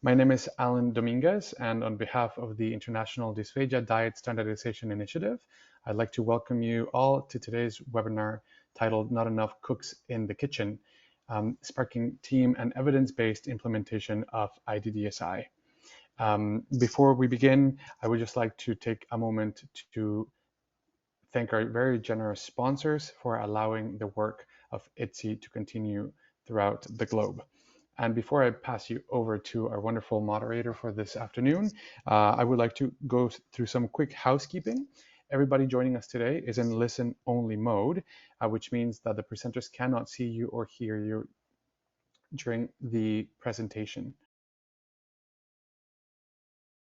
My name is Alan Dominguez, and on behalf of the International Dysphagia Diet Standardization Initiative, I'd like to welcome you all to today's webinar titled Not Enough Cooks in the Kitchen, Sparking Team and Evidence-Based Implementation of IDDSI. Before we begin, I would just like to take a moment to thank our very generous sponsors for allowing the work of IDDSI to continue throughout the globe. And before I pass you over to our wonderful moderator for this afternoon, I would like to go through some quick housekeeping. Everybody joining us today is in listen-only mode, which means that the presenters cannot see you or hear you during the presentation.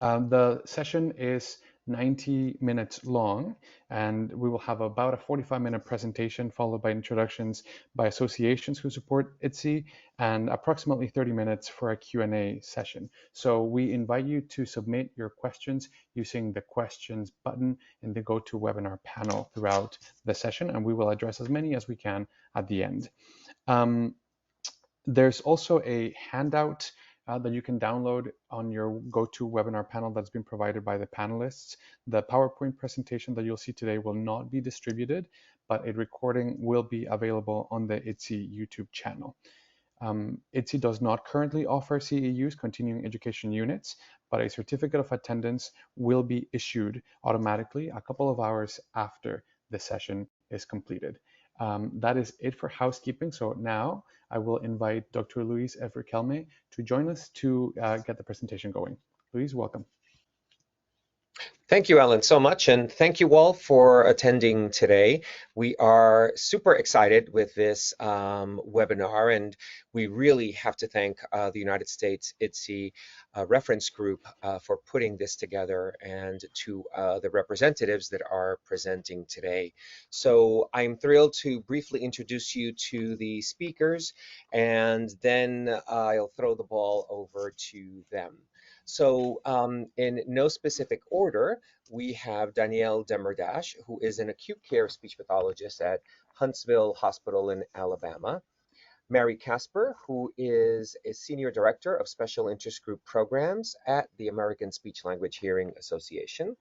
The session is 90 minutes long, and we will have about a 45-minute presentation followed by introductions by associations who support IDDSI and approximately 30 minutes for a Q&A session. So we invite you to submit your questions using the questions button in the GoToWebinar panel throughout the session, and we will address as many as we can at the end. There's also a handout that you can download on your GoToWebinar panel that's been provided by the panelists. The PowerPoint presentation that you'll see today will not be distributed, but a recording will be available on the IDDSI YouTube channel. IDDSI does not currently offer CEUs, continuing education units, but a certificate of attendance will be issued automatically a couple of hours after the session is completed. That is it for housekeeping. So now I will invite Dr. Luis Everkelme to join us to get the presentation going. Luis, welcome. Thank you, Alan, so much, and thank you all for attending today. We are super excited with this webinar, and we really have to thank the United States IDDSI reference group for putting this together, and to the representatives that are presenting today. So I'm thrilled to briefly introduce you to the speakers, and then I'll throw the ball over to them. So in no specific order, we have Danielle Demerdash, who is an acute care speech pathologist at Huntsville Hospital in Alabama. Mary Casper, who is a senior director of special interest group programs at the American Speech Language Hearing Association.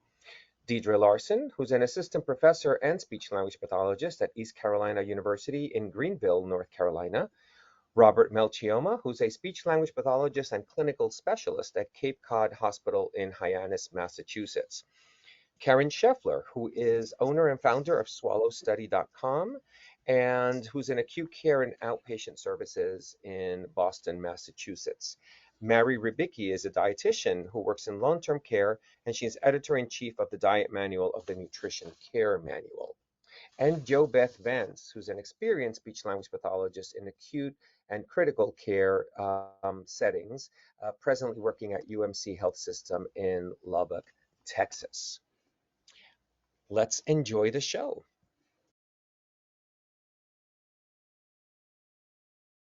Deidre Larson, who's an assistant professor and speech language pathologist at East Carolina University in Greenville, North Carolina. Robert Melchioma, who's a speech-language pathologist and clinical specialist at Cape Cod Hospital in Hyannis, Massachusetts. Karen Scheffler, who is owner and founder of SwallowStudy.com, and who's in acute care and outpatient services in Boston, Massachusetts. Mary Ribicki is a dietitian who works in long-term care, and she's editor-in-chief of the Diet Manual of the Nutrition Care Manual. And Jo Beth Vance, who's an experienced speech-language pathologist in acute and critical care settings, presently working at UMC Health System in Lubbock, Texas. Let's enjoy the show.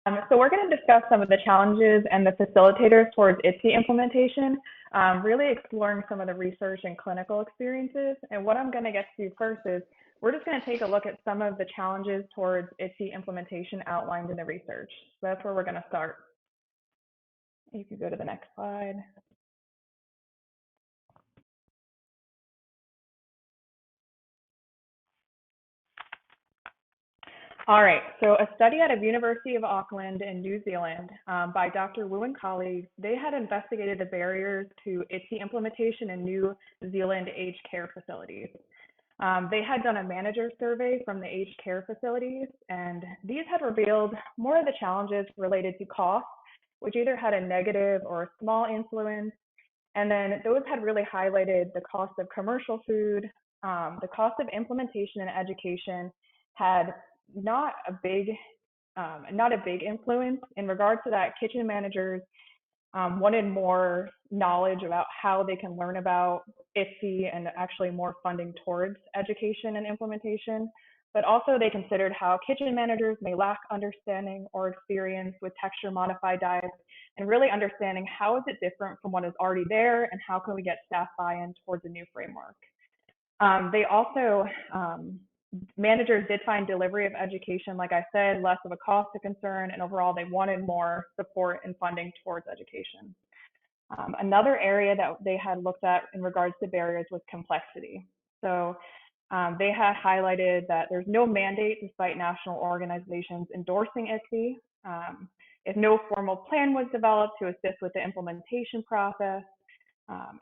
So we're going to discuss some of the challenges and the facilitators towards IDDSI implementation, really exploring some of the research and clinical experiences. And what I'm going to get to first is we're just going to take a look at some of the challenges towards IDDSI implementation outlined in the research. So that's where we're going to start. You can go to the next slide. All right, so a study out of University of Auckland in New Zealand by Dr. Wu and colleagues, they had investigated the barriers to IDDSI implementation in New Zealand aged care facilities. They had done a manager survey from the aged care facilities, and these had revealed more of the challenges related to cost, which either had a negative or a small influence. And then those had really highlighted the cost of commercial food, the cost of implementation and education had not a big influence. In regards to that, kitchen managers wanted more knowledge about how they can learn about IDDSI and actually more funding towards education and implementation. But also they considered how kitchen managers may lack understanding or experience with texture modified diets, and really understanding how is it different from what is already there and how can we get staff buy-in towards a new framework. They also, managers did find delivery of education, like I said, less of a cost to concern, and overall they wanted more support and funding towards education. Another area that they had looked at in regards to barriers was complexity. So they had highlighted that there's no mandate despite national organizations endorsing IDDSI. If no formal plan was developed to assist with the implementation process,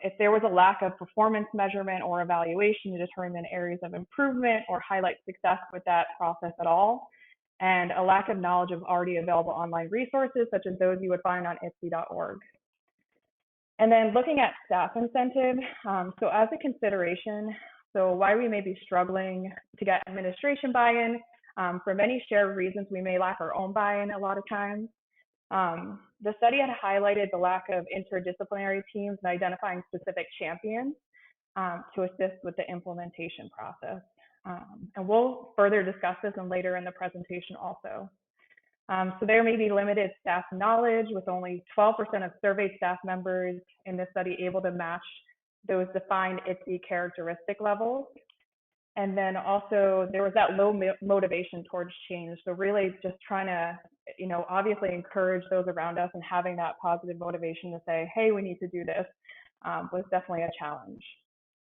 if there was a lack of performance measurement or evaluation to determine areas of improvement or highlight success with that process at all, and a lack of knowledge of already available online resources such as those you would find on IDDSI.org. And then looking at staff incentive, so as a consideration, so why we may be struggling to get administration buy-in, for many shared reasons, we may lack our own buy-in a lot of times. The study had highlighted the lack of interdisciplinary teams and identifying specific champions to assist with the implementation process. And we'll further discuss this later in the presentation also. So there may be limited staff knowledge, with only 12% of surveyed staff members in this study able to match those defined IDDSI characteristic levels. And then also there was that low motivation towards change. So really just trying to, obviously encourage those around us and having that positive motivation to say, hey, we need to do this, was definitely a challenge.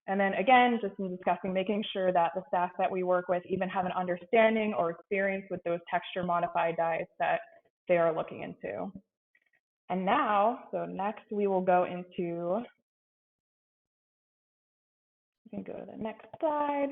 And then again, just in discussing, making sure that the staff that we work with even have an understanding or experience with those texture modified diets that they are looking into. And now, so next we will go into, you can go to the next slide.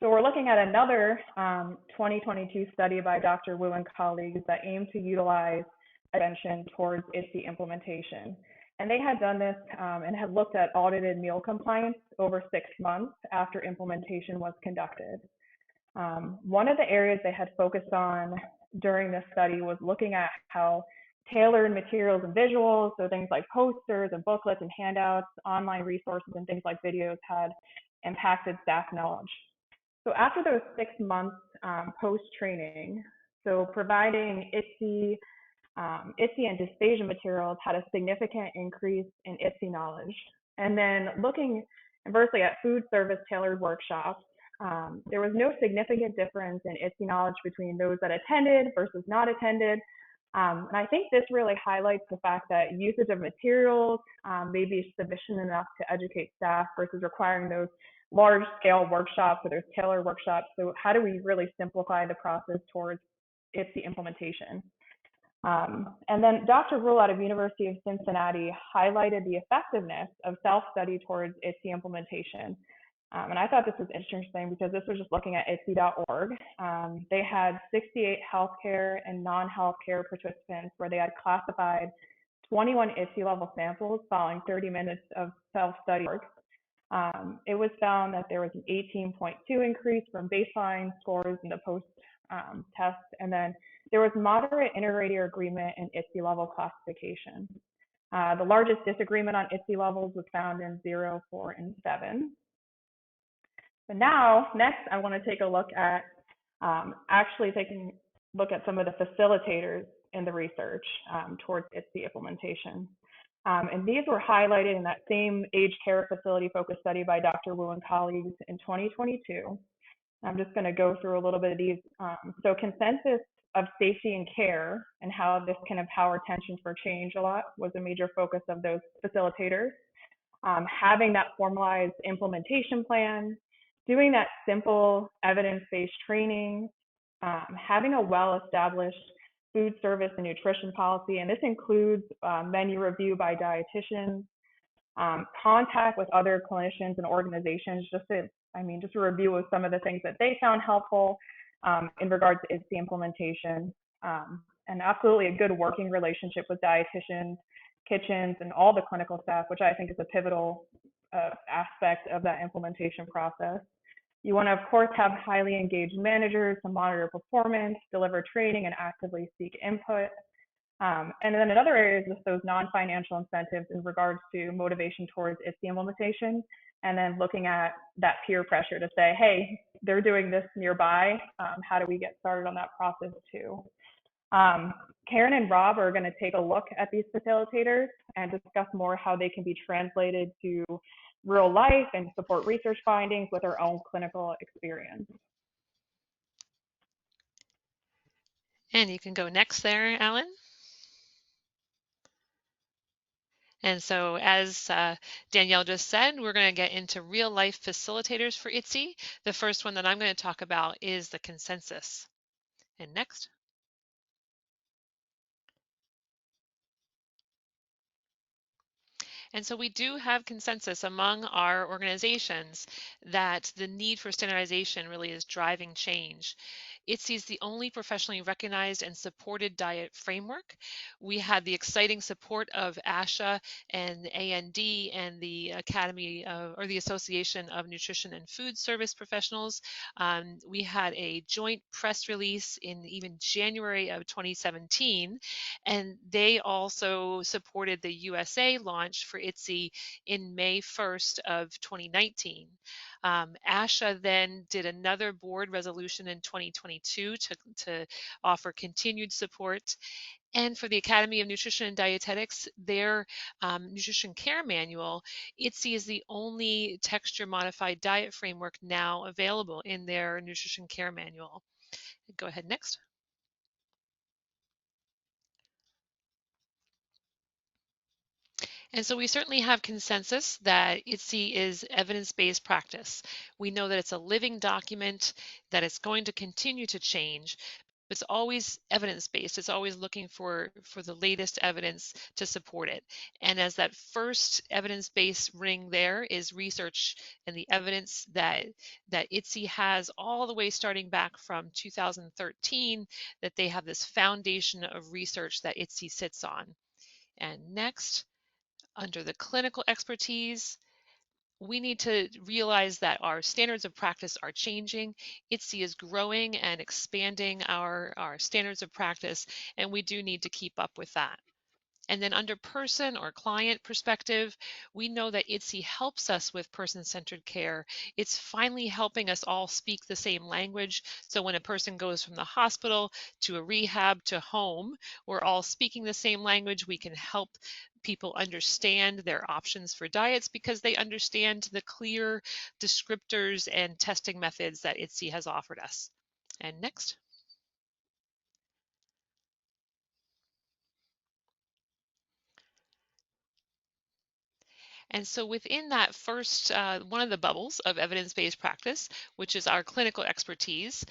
So we're looking at another 2022 study by Dr. Wu and colleagues that aim to utilize intervention towards IDDSI implementation. And they had done this and had looked at audited meal compliance over 6 months after implementation was conducted. One of the areas they had focused on during this study was looking at how tailored materials and visuals, so things like posters and booklets and handouts, online resources and things like videos had impacted staff knowledge. So after those 6 months post-training, so providing IDDSI and dysphagia materials had a significant increase in IDDSI knowledge. And then looking inversely at food service tailored workshops, there was no significant difference in IDDSI knowledge between those that attended versus not attended. And I think this really highlights the fact that usage of materials may be sufficient enough to educate staff versus requiring those large scale workshops or those tailored workshops. So how do we really simplify the process towards IDDSI implementation? And then Dr. Rule out of University of Cincinnati highlighted the effectiveness of self-study towards IDDSI implementation. And I thought this was interesting because this was just looking at IDDSI.org. They had 68 healthcare and non-healthcare participants where they had classified 21 IDDSI level samples following 30 minutes of self-study work. It was found that there was an 18.2 increase from baseline scores in the post-test, and then there was moderate inter-rater agreement in IDDSI level classification. The largest disagreement on IDDSI levels was found in 0, 4, and 7. But now, next, I want to take a look at actually taking a look at some of the facilitators in the research towards IDDSI implementation. And these were highlighted in that same aged care facility focused study by Dr. Wu and colleagues in 2022. I'm just going to go through a little bit of these. So consensus of safety and care and how this can empower attention for change a lot was a major focus of those facilitators. Having that formalized implementation plan, doing that simple evidence-based training, having a well-established food service and nutrition policy, and this includes menu review by dietitians, contact with other clinicians and organizations, just a review of some of the things that they found helpful in regards to IDDSI implementation, and absolutely a good working relationship with dietitians, kitchens, and all the clinical staff, which I think is a pivotal aspect of that implementation process. You want to, of course, have highly engaged managers to monitor performance, deliver training, and actively seek input. And then in other areas, just those non-financial incentives in regards to motivation towards IDDSI implementation, and then looking at that peer pressure to say, hey, they're doing this nearby. How do we get started on that process too? Karen and Rob are going to take a look at these facilitators and discuss more how they can be translated to real life and support research findings with our own clinical experience. And you can go next there, Alan. And so as Danielle just said, we're going to get into real life facilitators for IDDSI. The first one that I'm going to talk about is the consensus. And next. And so we do have consensus among our organizations that the need for standardization really is driving change. IDDSI is the only professionally recognized and supported diet framework. We had the exciting support of ASHA and AND and the Academy or the Association of Nutrition and Food Service Professionals. We had a joint press release in even January of 2017, and they also supported the USA launch for IDDSI in May 1st of 2019. ASHA then did another board resolution in 2022 to offer continued support. And for the Academy of Nutrition and Dietetics, their nutrition care manual, IDDSI is the only texture modified diet framework now available in their nutrition care manual. Go ahead next. And so we certainly have consensus that IDDSI is evidence-based practice. We know that it's a living document, that it's going to continue to change. It's always evidence-based. It's always looking for the latest evidence to support it. And as that first evidence-based ring there is research and the evidence that IDDSI has all the way starting back from 2013, that they have this foundation of research that IDDSI sits on. And next, under the clinical expertise, we need to realize that our standards of practice are changing. IDDSI is growing and expanding our standards of practice, and we do need to keep up with that. And then under person or client perspective, we know that IDDSI helps us with person-centered care. It's finally helping us all speak the same language. So when a person goes from the hospital to a rehab to home, we're all speaking the same language. We can help people understand their options for diets because they understand the clear descriptors and testing methods that IDDSI has offered us. And next. And so within that first, one of the bubbles of evidence-based practice, which is our clinical expertise,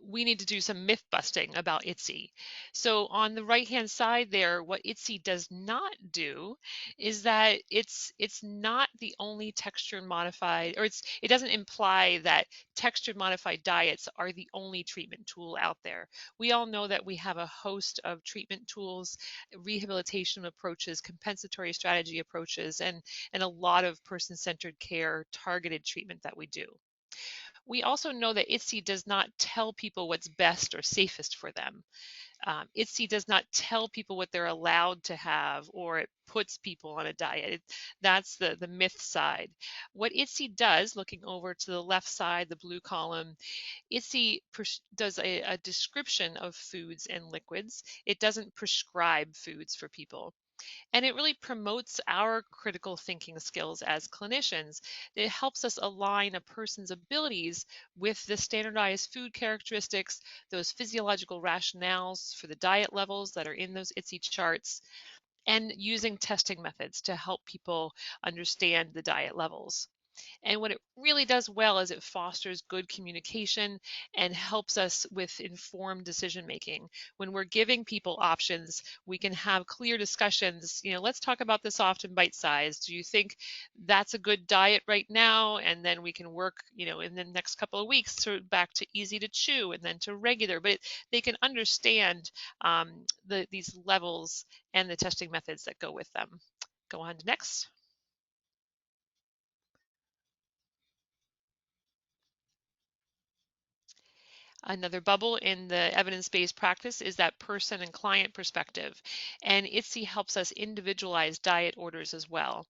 we need to do some myth busting about IDDSI. So on the right-hand side there, what IDDSI does not do is that it's not the only texture modified, or it doesn't imply that texture modified diets are the only treatment tool out there. We all know that we have a host of treatment tools, rehabilitation approaches, compensatory strategy approaches, and a lot of person-centered care targeted treatment that we do. We also know that IDDSI does not tell people what's best or safest for them. IDDSI does not tell people what they're allowed to have, or it puts people on a diet. That's the myth side. What IDDSI does, looking over to the left side, the blue column, IDDSI does a description of foods and liquids. It doesn't prescribe foods for people. And it really promotes our critical thinking skills as clinicians. It helps us align a person's abilities with the standardized food characteristics, those physiological rationales for the diet levels that are in those IDDSI charts, and using testing methods to help people understand the diet levels. And what it really does well is it fosters good communication and helps us with informed decision making. When we're giving people options, we can have clear discussions. Let's talk about this often bite size. Do you think that's a good diet right now? And then we can work, in the next couple of weeks back to easy to chew and then to regular. But they can understand these levels and the testing methods that go with them. Go on to next. Another bubble in the evidence-based practice is that person and client perspective, and IDDSI helps us individualize diet orders as well.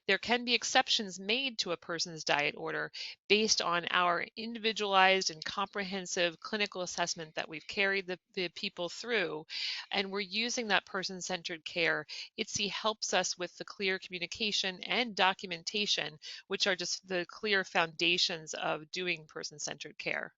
There can be exceptions made to a person's diet order based on our individualized and comprehensive clinical assessment that we've carried the people through, and we're using that person-centered care. IDDSI helps us with the clear communication and documentation, which are just the clear foundations of doing person-centered care.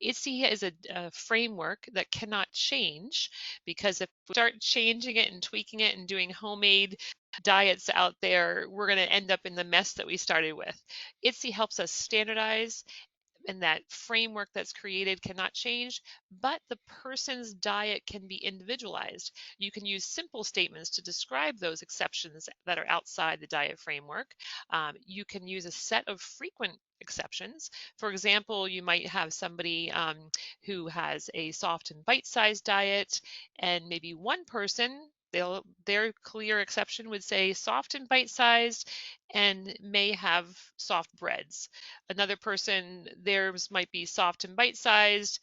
IDDSI is a framework that cannot change, because if we start changing it and tweaking it and doing homemade diets out there, we're going to end up in the mess that we started with. IDDSI helps us standardize, and that framework that's created cannot change, but the person's diet can be individualized. You can use simple statements to describe those exceptions that are outside the diet framework. You can use a set of frequent exceptions. For example, you might have somebody who has a soft and bite-sized diet, and maybe one person, their clear exception would say soft and bite-sized and may have soft breads. Another person, theirs might be soft and bite-sized.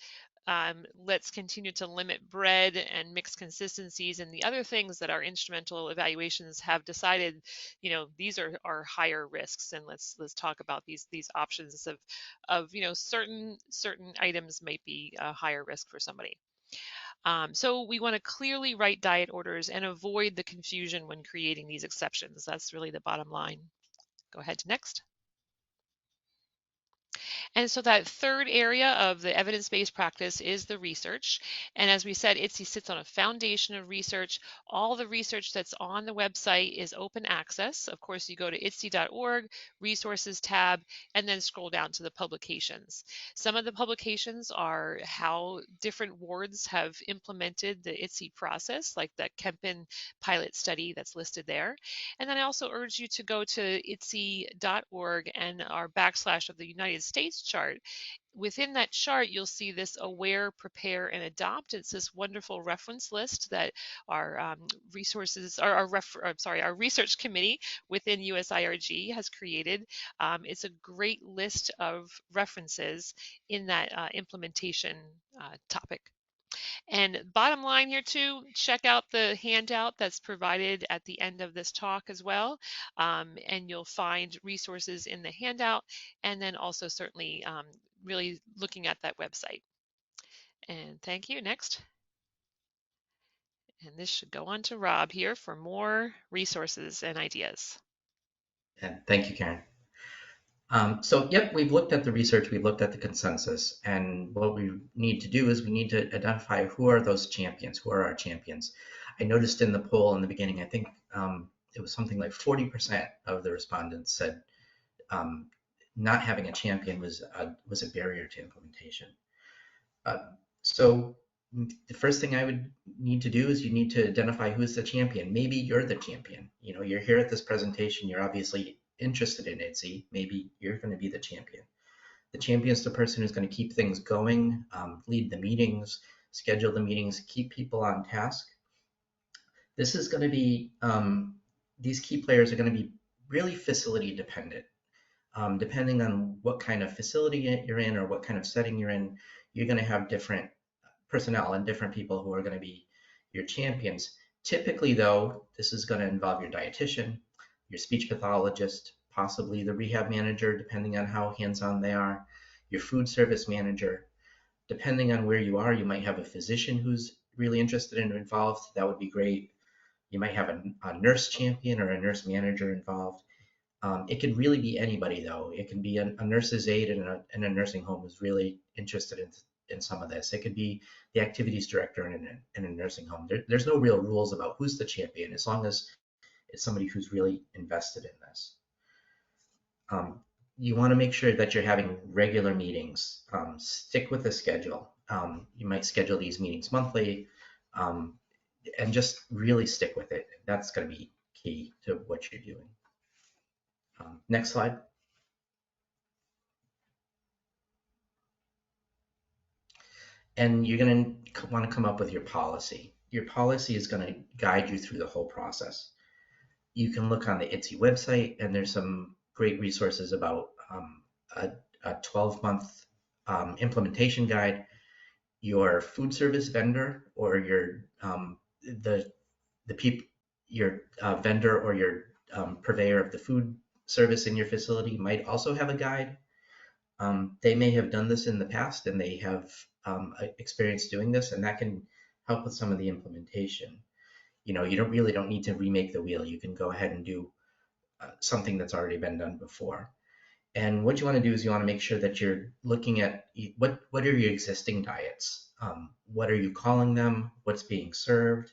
Let's continue to limit bread and mixed consistencies and the other things that our instrumental evaluations have decided, these are higher risks, and let's talk about these options of certain items might be a higher risk for somebody. So we want to clearly write diet orders and avoid the confusion when creating these exceptions. That's really the bottom line. Go ahead to next. And so that third area of the evidence-based practice is the research. And as we said, IDDSI sits on a foundation of research. All the research that's on the website is open access. Of course, you go to IDDSI.org, resources tab, and then scroll down to the publications. Some of the publications are how different wards have implemented the IDDSI process, like the Kempen pilot study that's listed there. And then I also urge you to go to IDDSI.org and our / of the United States chart. Within that chart, you'll see this aware, prepare, and adopt. It's this wonderful reference list that our our research committee within USIRG has created. It's a great list of references in that implementation topic. And bottom line here too, check out the handout that's provided at the end of this talk as well. And you'll find resources in the handout, and then also certainly really looking at that website. And thank you. Next. And this should go on to Rob here for more resources and ideas. Yeah, thank you, Karen. So, yep, we've looked at the research, we've looked at the consensus, and what we need to do is we need to identify who are those champions, who are our champions. I noticed in the poll in the beginning, I think it was something like 40% of the respondents said not having a champion was a barrier to implementation. So the first thing I would need to do is you need to identify who's the champion. Maybe you're the champion. You're here at this presentation, you're obviously interested in IDDSI, maybe you're going to be the champion. The champion is the person who's going to keep things going, lead the meetings, schedule the meetings, keep people on task. This is going to be, these key players are going to be really facility dependent. Depending on what kind of facility you're in or what kind of setting you're in, you're going to have different personnel and different people who are going to be your champions. Typically, though, this is going to involve your dietitian, your speech pathologist, possibly the rehab manager, depending on how hands-on they are, your food service manager. Depending on where you are, you might have a physician who's really interested and involved. That would be great. You might have a nurse champion or a nurse manager involved. It could really be anybody, though. It can be a nurse's aide in a nursing home who's really interested in some of this. It could be the activities director in a nursing home. There's no real rules about who's the champion, as long as it's somebody who's really invested in this. You want to make sure that you're having regular meetings. Stick with the schedule. You might schedule these meetings monthly, and just really stick with it. That's going to be key to what you're doing. Next slide. And you're going to want to come up with your policy. Your policy is going to guide you through the whole process. You can look on the IDDSI website, and there's some great resources about a 12-month implementation guide. Your food service vendor or your vendor or your purveyor of the food service in your facility might also have a guide. They may have done this in the past, and they have experience doing this, and that can help with some of the implementation. You really don't need to remake the wheel. You can go ahead and do something that's already been done before. And what you want to do is you want to make sure that you're looking at what are your existing diets? What are you calling them? What's being served?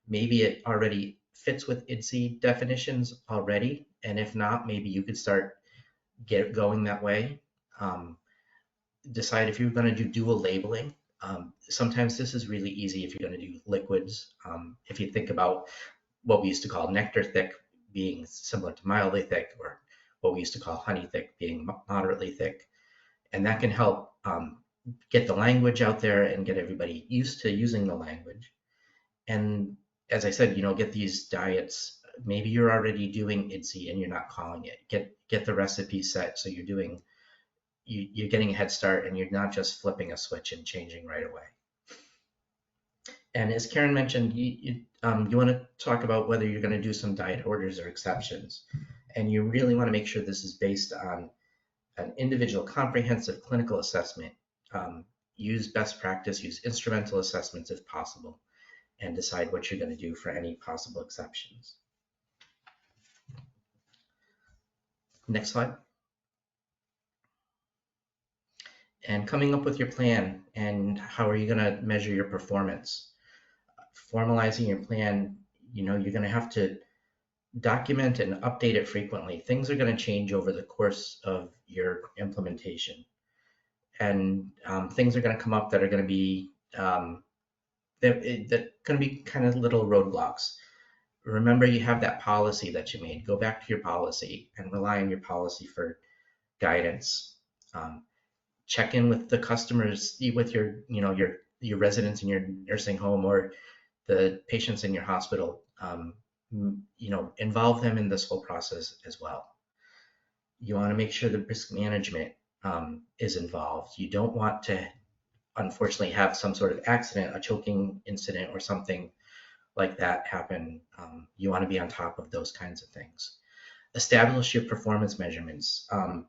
Maybe it already fits with IDDSI definitions already, and if not, maybe you could start going that way. Um, Decide if you're going to do dual labeling. Sometimes this is really easy if you're going to do liquids. If you think about what we used to call nectar thick being similar to mildly thick, or what we used to call honey thick being moderately thick. And that can help get the language out there and get everybody used to using the language. And as I said, get these diets. Maybe you're already doing IDDSI and you're not calling it. Get the recipe set so you're getting a head start and you're not just flipping a switch and changing right away. And as Karen mentioned, you want to talk about whether you're going to do some diet orders or exceptions. And you really want to make sure this is based on an individual comprehensive clinical assessment. Use best practice, use instrumental assessments if possible, and decide what you're going to do for any possible exceptions. Next slide. And coming up with your plan and how are you going to measure your performance. Formalizing your plan, you're going to have to document and update it frequently. Things are going to change over the course of your implementation. And things are going to come up that are going to be kind of little roadblocks. Remember, you have that policy that you made. Go back to your policy and rely on your policy for guidance. Check in with the customers, with your residents in your nursing home or the patients in your hospital. Involve them in this whole process as well. You want to make sure the risk management is involved. You don't want to, unfortunately, have some sort of accident, a choking incident or something like that happen. You want to be on top of those kinds of things. Establish your performance measurements. Are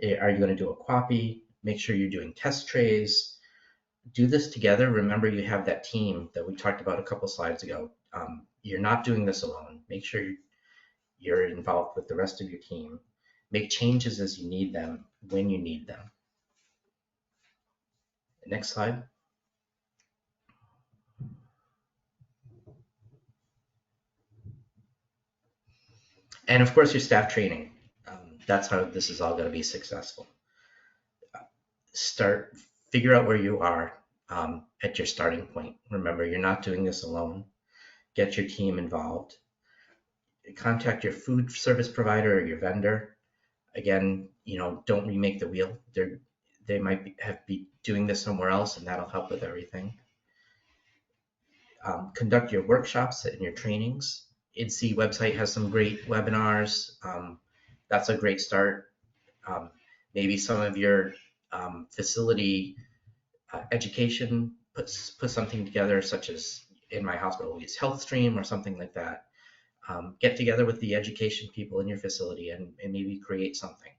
you going to do a QAPI? Make sure you're doing test trays. Do this together. Remember, you have that team that we talked about a couple slides ago. You're not doing this alone. Make sure you're involved with the rest of your team. Make changes as you need them, when you need them. Next slide. And of course, your staff training. That's how this is all going to be successful. Figure out where you are at your starting point. Remember, you're not doing this alone. Get your team involved. Contact your food service provider or your vendor. Again, don't remake the wheel. They might be doing this somewhere else, and that'll help with everything. Conduct your workshops and your trainings. IDDSI website has some great webinars. That's a great start. Maybe some of your facility education put something together, such as in my hospital we use HealthStream or something like that. Get together with the education people in your facility and maybe create something.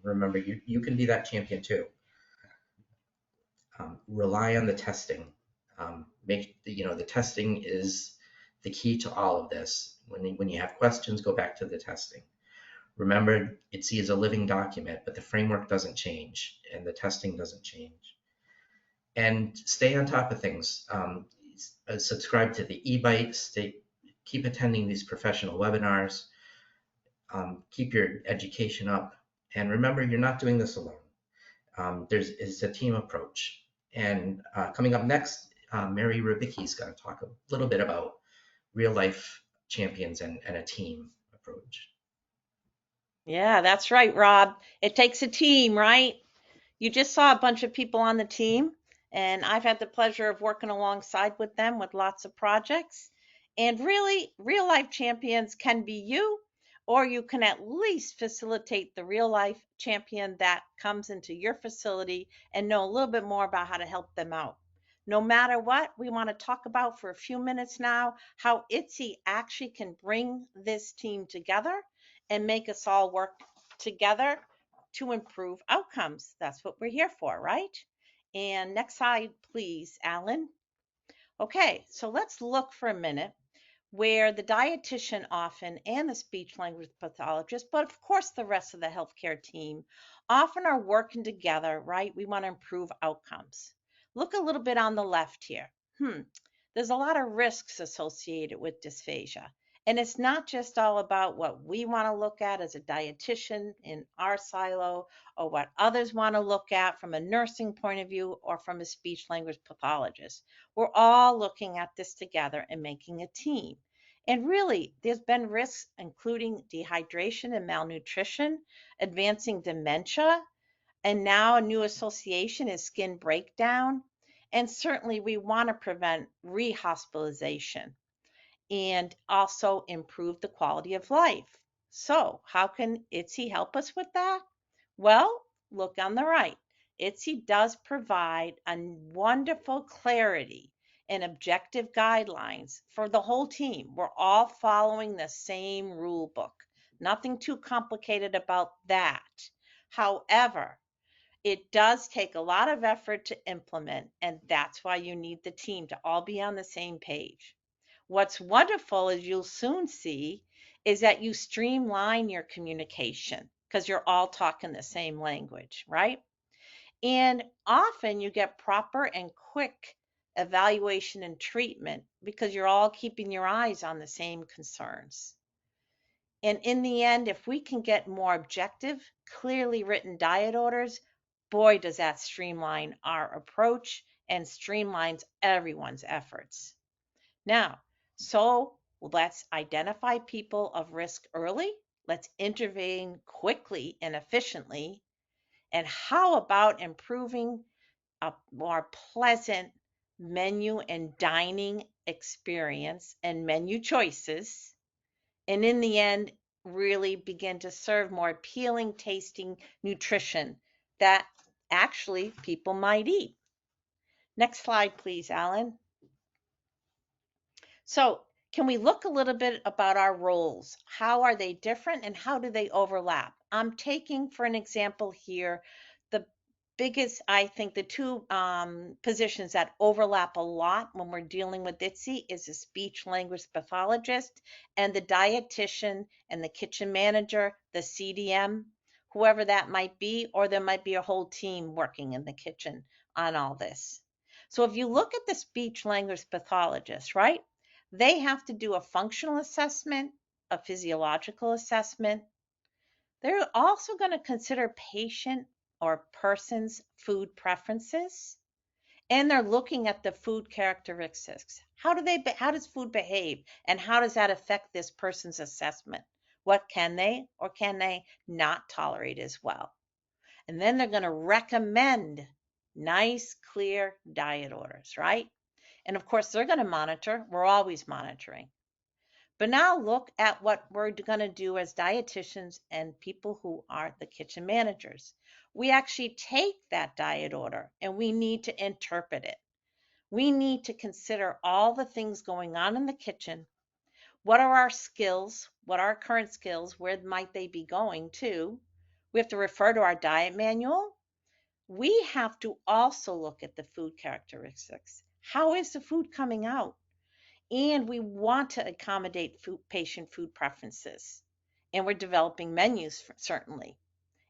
Remember, you can be that champion too. Rely on the testing. The testing is the key to all of this. When you have questions, go back to the testing. Remember, IDDSI is a living document, but the framework doesn't change and the testing doesn't change. And stay on top of things. Subscribe to the e-bite. Keep attending these professional webinars. Keep your education up. And remember, you're not doing this alone. It's a team approach. And coming up next, Mary Rubicki is going to talk a little bit about real life champions and a team approach. Yeah, that's right, Rob. It takes a team, right? You just saw a bunch of people on the team, and I've had the pleasure of working alongside with them with lots of projects. And really, real life champions can be you, or you can at least facilitate the real life champion that comes into your facility and know a little bit more about how to help them out. No matter what, we want to talk about for a few minutes now how IDDSI actually can bring this team together and make us all work together to improve outcomes. That's what we're here for, right? And next slide, please, Alan. Okay, so let's look for a minute. where the dietitian often and the speech language pathologist, but of course the rest of the healthcare team, often are working together, right? We want to improve outcomes. Look a little bit on the left here. There's a lot of risks associated with dysphagia. And it's not just all about what we want to look at as a dietitian in our silo or what others want to look at from a nursing point of view or from a speech language pathologist. We're all looking at this together and making a team. And really, there's been risks including dehydration and malnutrition, advancing dementia, and now a new association is skin breakdown. And certainly we want to prevent rehospitalization and also improve the quality of life. So how can IDDSI help us with that? Well, look on the right. IDDSI does provide a wonderful clarity and objective guidelines for the whole team. We're all following the same rule book. Nothing too complicated about that. However, it does take a lot of effort to implement, and that's why you need the team to all be on the same page. What's wonderful, as you'll soon see, is that you streamline your communication because you're all talking the same language, right? And often you get proper and quick evaluation and treatment because you're all keeping your eyes on the same concerns. And in the end, if we can get more objective, clearly written diet orders, boy, does that streamline our approach and streamlines everyone's efforts. Now, so let's identify people of risk early. Let's intervene quickly and efficiently. And how about improving a more pleasant menu and dining experience and menu choices? And in the end, really begin to serve more appealing tasting nutrition that actually people might eat. Next slide, please, Alan. So can we look a little bit about our roles? How are they different and how do they overlap? I'm taking, for an example here, the biggest, I think the two positions that overlap a lot when we're dealing with IDDSI is the speech language pathologist and the dietitian and the kitchen manager, the CDM, whoever that might be, or there might be a whole team working in the kitchen on all this. So if you look at the speech language pathologist, right? They have to do a functional assessment, a physiological assessment. They're also going to consider patient or person's food preferences, and they're looking at the food characteristics. How does food behave, and how does that affect this person's assessment? What can they or can they not tolerate as well? And then they're going to recommend nice, clear diet orders, right? And of course, they're going to monitor. We're always monitoring. But now look at what we're going to do as dietitians and people who are the kitchen managers. We actually take that diet order and we need to interpret it. We need to consider all the things going on in the kitchen. What are our skills? What are our current skills? Where might they be going to? We have to refer to our diet manual. We have to also look at the food characteristics. How is the food coming out? And we want to accommodate patient food preferences. And we're developing menus, certainly.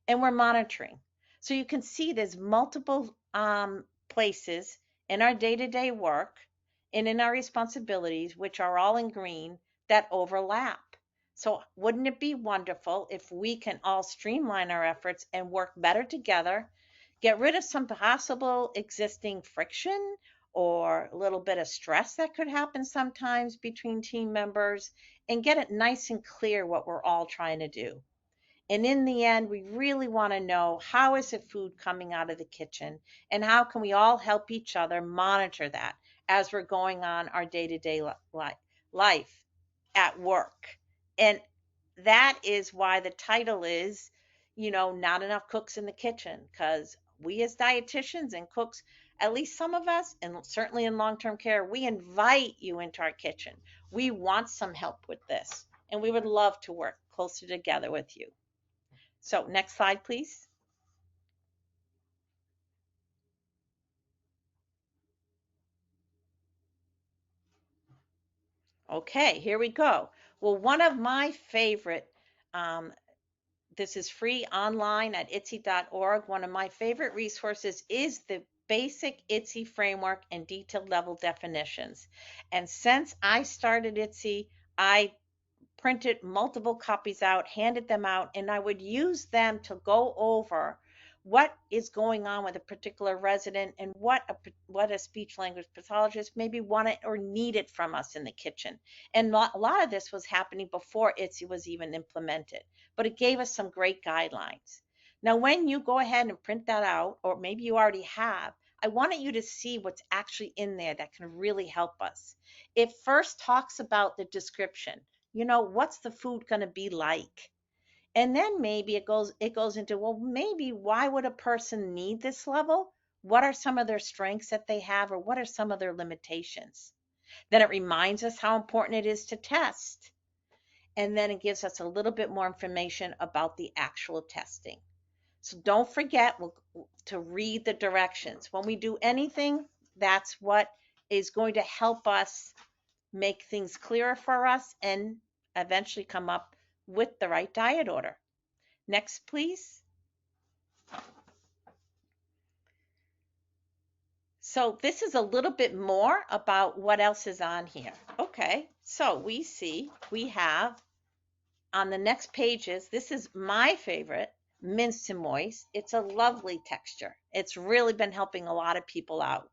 And we're monitoring. So you can see there's multiple places in our day-to-day work and in our responsibilities, which are all in green, that overlap. So wouldn't it be wonderful if we can all streamline our efforts and work better together, get rid of some possible existing friction or a little bit of stress that could happen sometimes between team members, and get it nice and clear what we're all trying to do. And in the end, we really want to know, how is the food coming out of the kitchen, and how can we all help each other monitor that as we're going on our day-to-day life at work. And that is why the title is, not enough cooks in the kitchen, because we as dietitians and cooks, at least some of us, and certainly in long-term care, we invite you into our kitchen. We want some help with this, and we would love to work closer together with you. So next slide, please. Okay, here we go. Well, one of my favorite, this is free online at IDDSI.org. One of my favorite resources is the basic IDDSI framework and detailed level definitions. And since I started IDDSI, I printed multiple copies out, handed them out, and I would use them to go over what is going on with a particular resident and what a speech language pathologist maybe wanted or needed from us in the kitchen. And a lot of this was happening before IDDSI was even implemented, but it gave us some great guidelines. Now, when you go ahead and print that out, or maybe you already have, I wanted you to see what's actually in there that can really help us. It first talks about the description. What's the food going to be like? And then maybe it goes into, well, maybe why would a person need this level? What are some of their strengths that they have, or what are some of their limitations? Then it reminds us how important it is to test. And then it gives us a little bit more information about the actual testing. So don't forget to read the directions. When we do anything, that's what is going to help us make things clearer for us and eventually come up with the right diet order. Next, please. So this is a little bit more about what else is on here. Okay, so we have on the next pages, this is my favorite, minced and moist. It's a lovely texture. It's really been helping a lot of people out.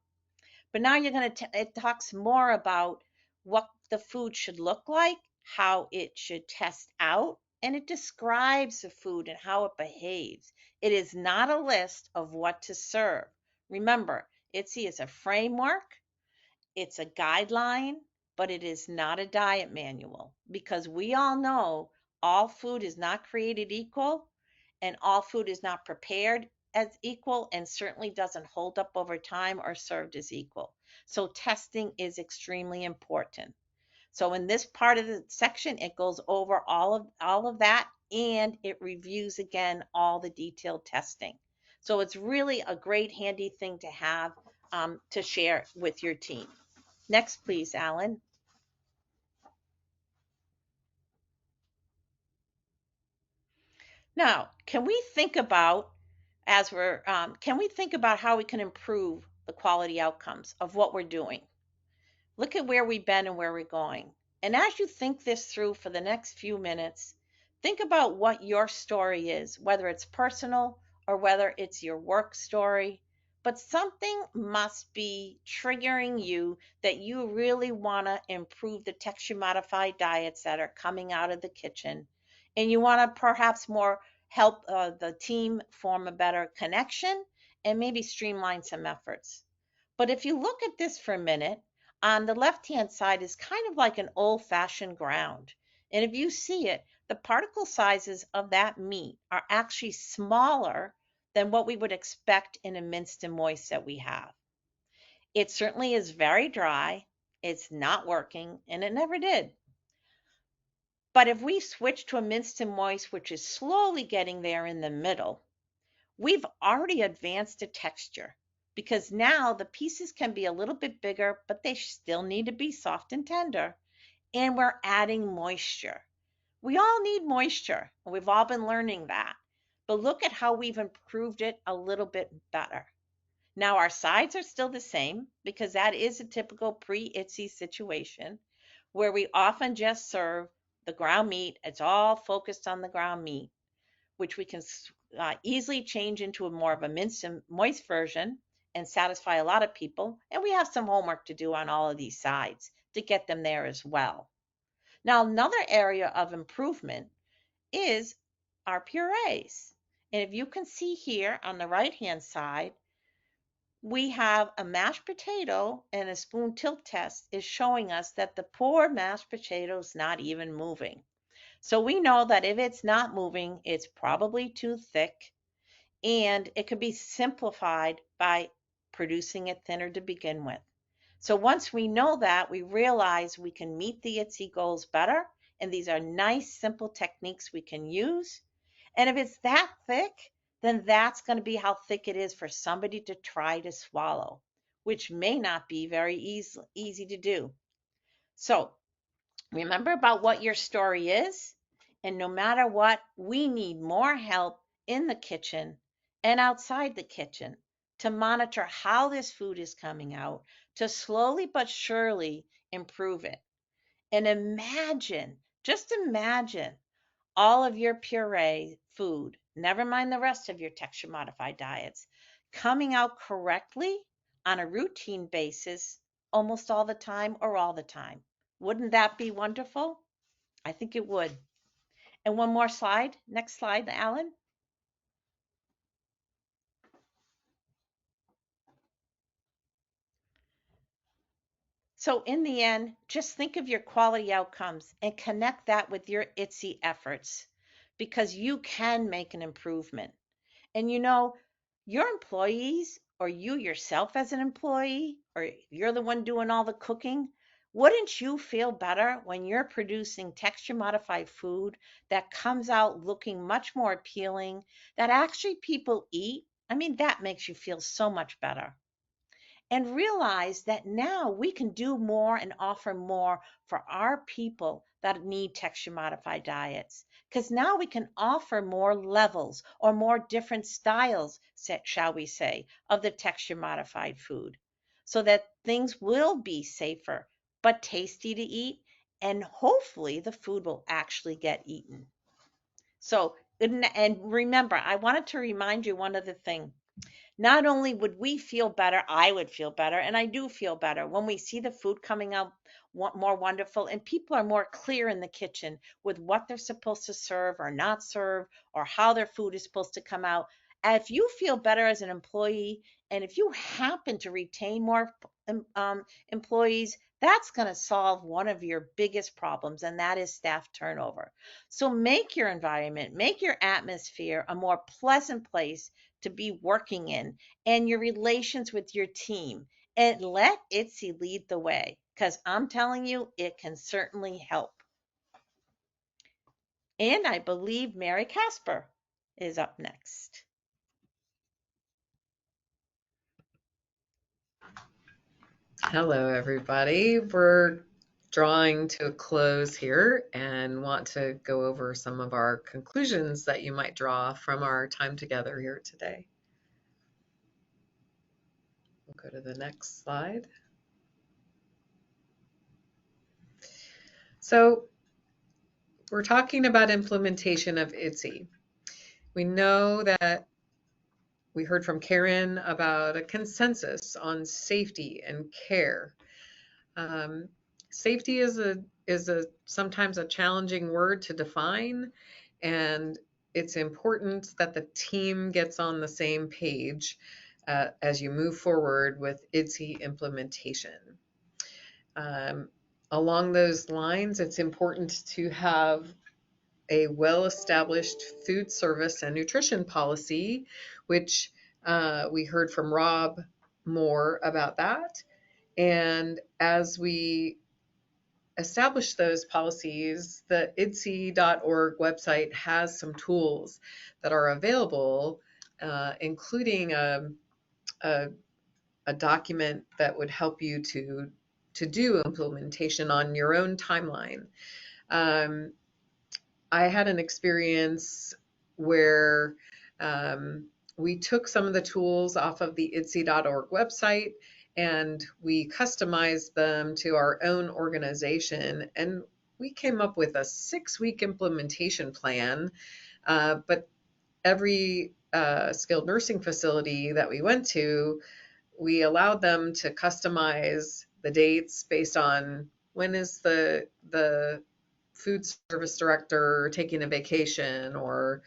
But now it talks more about what the food should look like, how it should test out, and it describes the food and how it behaves. It is not a list of what to serve. Remember, IDDSI is a framework, it's a guideline, but it is not a diet manual, because we all know all food is not created equal, and all food is not prepared as equal, and certainly doesn't hold up over time or served as equal. So testing is extremely important. So in this part of the section, it goes over all of that, and it reviews again all the detailed testing. So it's really a great handy thing to have to share with your team. Next, please, Alan. Now, can we think about how we can improve the quality outcomes of what we're doing? Look at where we've been and where we're going. And as you think this through for the next few minutes, think about what your story is, whether it's personal or whether it's your work story. But something must be triggering you that you really want to improve the texture modified diets that are coming out of the kitchen. And you want to perhaps more help the team form a better connection and maybe streamline some efforts. But if you look at this for a minute, on the left-hand side is kind of like an old-fashioned ground. And if you see it, the particle sizes of that meat are actually smaller than what we would expect in a minced and moist that we have. It certainly is very dry, it's not working, and it never did. But if we switch to a minced and moist, which is slowly getting there in the middle, we've already advanced the texture, because now the pieces can be a little bit bigger, but they still need to be soft and tender. And we're adding moisture. We all need moisture, and we've all been learning that. But look at how we've improved it a little bit better. Now our sides are still the same, because that is a typical pre-IDDSI situation where we often just serve the ground meat. It's all focused on the ground meat, which we can easily change into more of a minced and moist version and satisfy a lot of people. And we have some homework to do on all of these sides to get them there as well. Now, another area of improvement is our purees. And if you can see here on the right-hand side, we have a mashed potato, and a spoon tilt test is showing us that the poor mashed potato is not even moving. So we know that if it's not moving, it's probably too thick, and it could be simplified by producing it thinner to begin with. So once we know that, we realize we can meet the IDDSI goals better, and these are nice, simple techniques we can use. And if it's that thick, then that's going to be how thick it is for somebody to try to swallow, which may not be very easy to do. So Remember about what your story is, and no matter what, we need more help in the kitchen and outside the kitchen to monitor how this food is coming out, to slowly but surely improve it. And imagine, just imagine all of your puree food, never mind the rest of your texture modified diets, coming out correctly on a routine basis almost all the time or all the time. Wouldn't that be wonderful? I think it would. And one more slide. Next slide, Alan. So in the end, just think of your quality outcomes and connect that with your IDDSI efforts, because you can make an improvement. And you know, your employees or you yourself as an employee, or you're the one doing all the cooking, wouldn't you feel better when you're producing texture modified food that comes out looking much more appealing, that actually people eat? I mean, that makes you feel so much better. And realize that now we can do more and offer more for our people that need texture modified diets. Because now we can offer more levels or more different styles, shall we say, of the texture modified food, so that things will be safer but tasty to eat, and hopefully the food will actually get eaten. So, and remember, I wanted to remind you one other thing. Not only would we feel better, I would feel better, and I do feel better when we see the food coming out more wonderful and people are more clear in the kitchen with what they're supposed to serve or not serve, or how their food is supposed to come out. If you feel better as an employee, and if you happen to retain more employees, that's going to solve one of your biggest problems, and that is staff turnover. So make your environment, make your atmosphere a more pleasant place to be working in, and your relations with your team. And let IDDSI lead the way, because I'm telling you, it can certainly help. And I believe Mary Casper is up next. Hello, everybody. We're drawing to a close here and want to go over some of our conclusions that you might draw from our time together here today. We'll go to the next slide. So we're talking about implementation of IDDSI. We know that we heard from Karen about a consensus on safety and care. Safety is sometimes a challenging word to define, and it's important that the team gets on the same page as you move forward with IDDSI implementation. Along those lines, it's important to have a well-established food service and nutrition policy, which we heard from Rob more about that. And as we establish those policies, the IDDSI.org website has some tools that are available, including a document that would help you to do implementation on your own timeline. I had an experience where we took some of the tools off of the IDDSI.org website and we customized them to our own organization, and we came up with a 6-week implementation plan. But every skilled nursing facility that we went to, we allowed them to customize the dates based on when is the food service director taking a vacation, or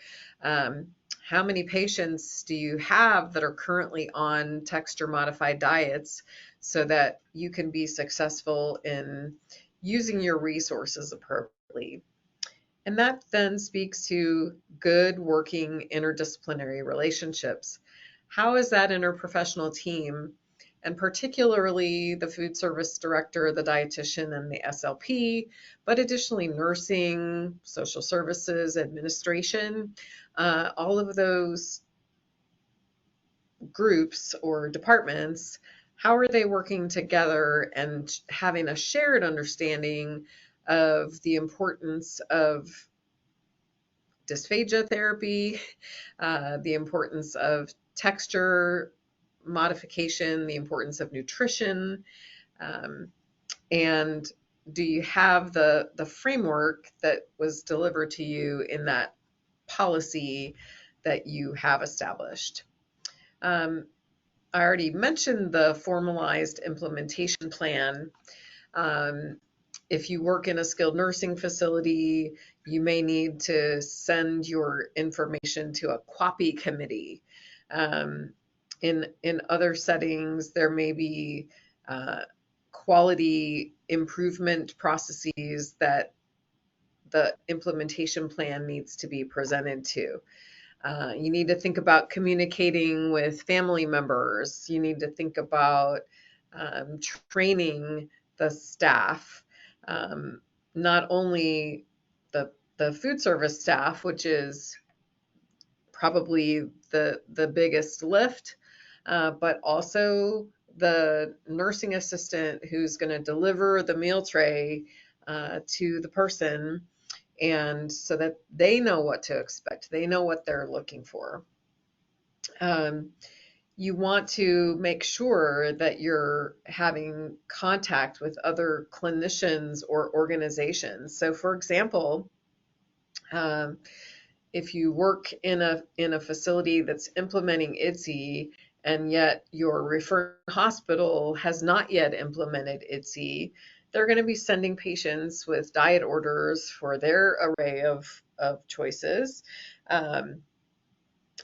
how many patients do you have that are currently on texture modified diets, so that you can be successful in using your resources appropriately. And that then speaks to good working interdisciplinary relationships. How is that interprofessional team, and particularly the food service director, the dietitian, and the SLP, but additionally nursing, social services, administration, all of those groups or departments, how are they working together and having a shared understanding of the importance of dysphagia therapy, the importance of texture modification, the importance of nutrition, and do you have the framework that was delivered to you in that policy that you have established? I already mentioned the formalized implementation plan. If you work in a skilled nursing facility, you may need to send your information to a QAPI committee. In other settings, there may be quality improvement processes that the implementation plan needs to be presented to. You need to think about communicating with family members. You need to think about training the staff, not only the food service staff, which is probably the biggest lift, but also the nursing assistant who's going to deliver the meal tray to the person, and so that they know what to expect, they know what they're looking for. You want to make sure that you're having contact with other clinicians or organizations. So, for example, if you work in a facility that's implementing IDDSI and yet your referring hospital has not yet implemented IDDSI, they're going to be sending patients with diet orders for their array of choices. And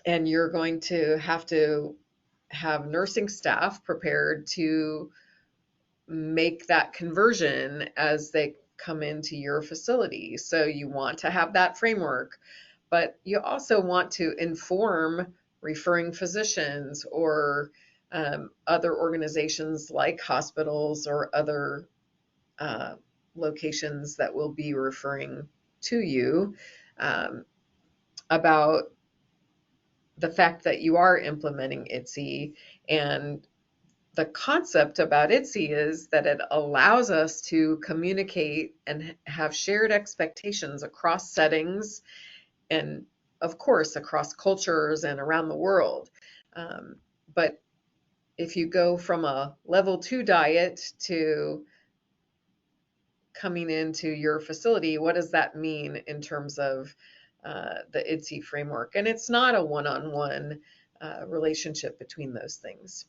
you're going to have nursing staff prepared to make that conversion as they come into your facility. So you want to have that framework, but you also want to inform referring physicians or other organizations like hospitals or other locations that will be referring to you about the fact that you are implementing IDDSI. And the concept about IDDSI is that it allows us to communicate and have shared expectations across settings and, of course, across cultures and around the world. But if you go from a level 2 diet to coming into your facility, what does that mean in terms of the IDDSI framework? And it's not a one-on-one relationship between those things.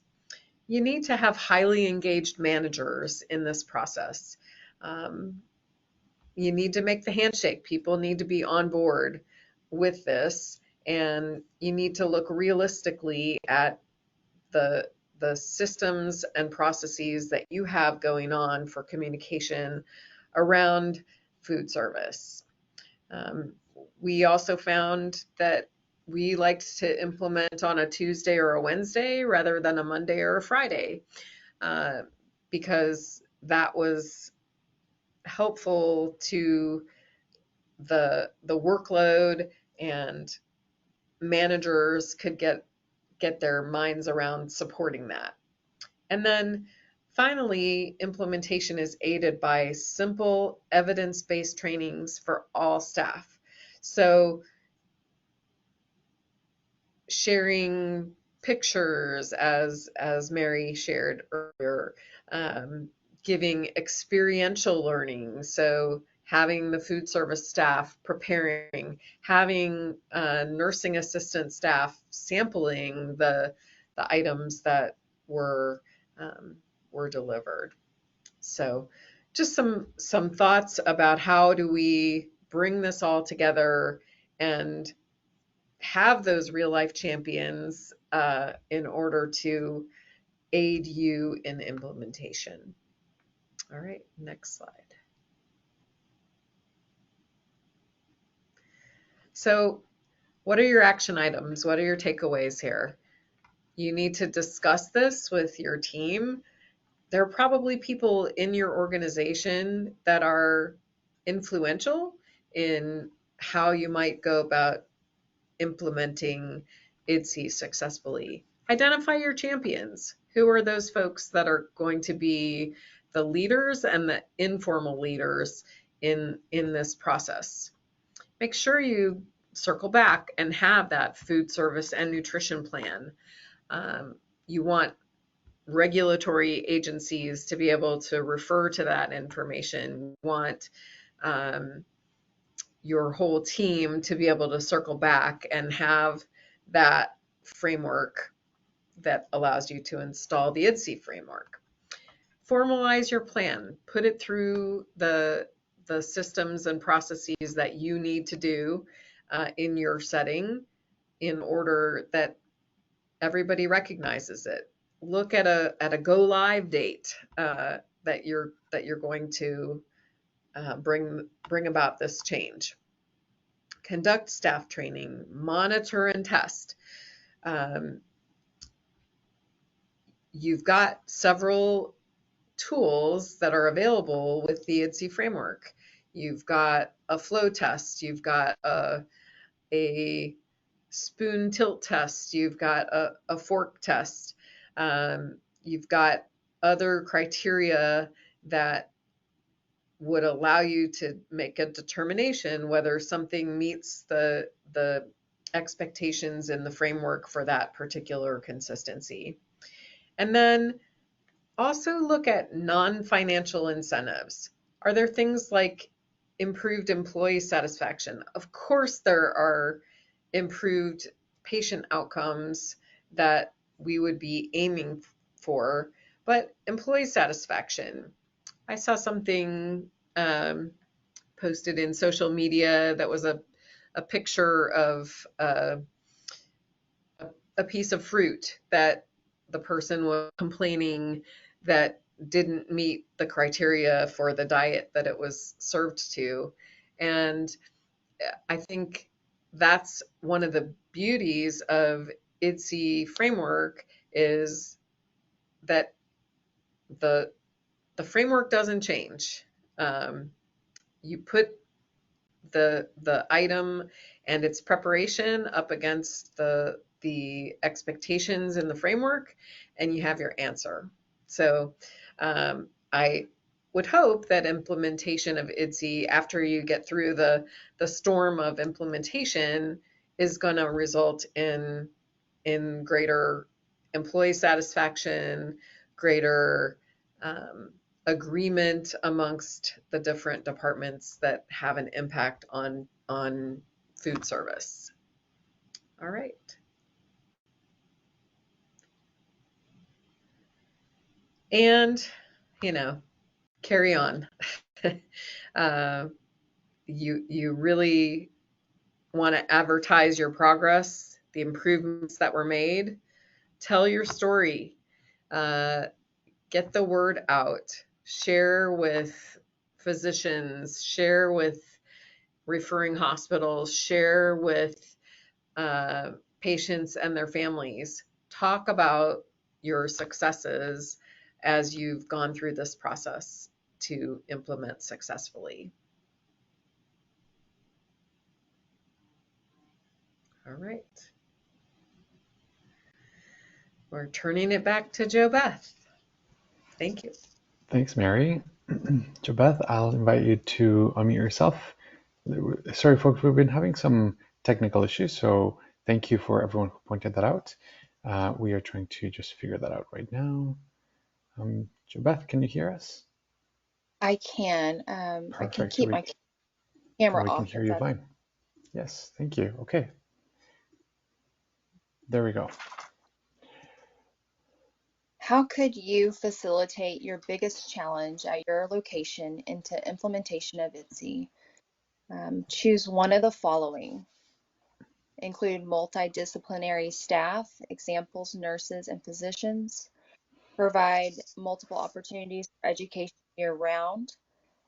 You need to have highly engaged managers in this process. You need to make the handshake. People need to be on board with this, and you need to look realistically at the systems and processes that you have going on for communication around food service. We also found that we liked to implement on a Tuesday or a Wednesday rather than a Monday or a Friday, because that was helpful to the workload, and managers could get their minds around supporting that. And then finally, implementation is aided by simple evidence-based trainings for all staff. So sharing pictures, as Mary shared earlier, giving experiential learning. So having the food service staff preparing, having nursing assistant staff sampling the items that were delivered. So just some thoughts about how do we bring this all together and have those real life champions in order to aid you in implementation. All right, next slide. So what are your action items? What are your takeaways here? You need to discuss this with your team. There are probably people in your organization that are influential in how you might go about implementing IDDSI successfully. Identify your champions. Who are those folks that are going to be the leaders and the informal leaders in this process. Make sure you circle back and have that food service and nutrition plan. You want regulatory agencies to be able to refer to that information. You want your whole team to be able to circle back and have that framework that allows you to install the IDDSI framework. Formalize your plan. Put it through the systems and processes that you need to do in your setting in order that everybody recognizes it. Look at a go live date that you're going to bring about this change. Conduct staff training, monitor and test. You've got several tools that are available with the IDDSI framework. You've got a flow test, you've got a spoon tilt test, you've got a fork test, you've got other criteria that would allow you to make a determination whether something meets the expectations in the framework for that particular consistency. And then also look at non-financial incentives. Are there things like improved employee satisfaction? Of course, there are improved patient outcomes that we would be aiming for, but employee satisfaction. I saw something posted in social media that was a picture of a piece of fruit that the person was complaining that didn't meet the criteria for the diet that it was served to. And I think that's one of the beauties of IDDSI framework is that the framework doesn't change. You put the item and its preparation up against the expectations in the framework, and you have your answer. So I would hope that implementation of IDDSI, after you get through the storm of implementation, is going to result in greater employee satisfaction, greater agreement amongst the different departments that have an impact on food service. All right. And, carry on. You really want to advertise your progress, the improvements that were made. Tell your story. Get the word out. Share with physicians. Share with referring hospitals. Share with patients and their families. Talk about your successes as you've gone through this process to implement successfully. All right. We're turning it back to Jo Beth. Thank you. Thanks, Mary. Jo Beth, I'll invite you to unmute yourself. Sorry, folks, we've been having some technical issues, so thank you for everyone who pointed that out. We are trying to just figure that out right now. Jo Beth, can you hear us? I can. Perfect. I can keep my camera we off. We can hear you fine. Yes, thank you. Okay. There we go. How could you facilitate your biggest challenge at your location into implementation of IDDSI? Choose one of the following. Include multidisciplinary staff, examples, nurses, and physicians. Provide multiple opportunities for education year-round.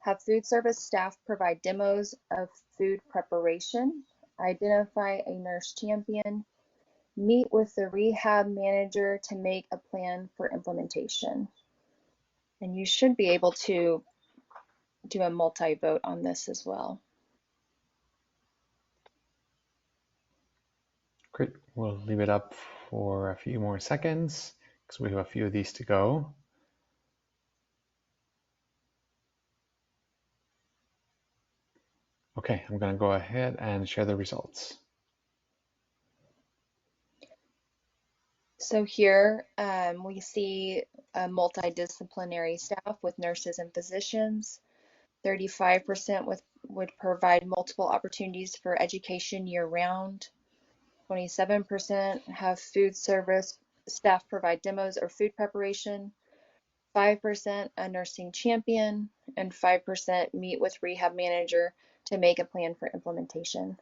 Have food service staff provide demos of food preparation. Identify a nurse champion. Meet with the rehab manager to make a plan for implementation. And you should be able to do a multi-vote on this as well. Great. We'll leave it up for a few more seconds because we have a few of these to go. Okay, I'm going to go ahead and share the results. So here we see a multidisciplinary staff with nurses and physicians. 35% would provide multiple opportunities for education year-round. 27% have food service staff provide demos or food preparation. 5% a nursing champion, and 5% meet with rehab manager to make a plan for implementation.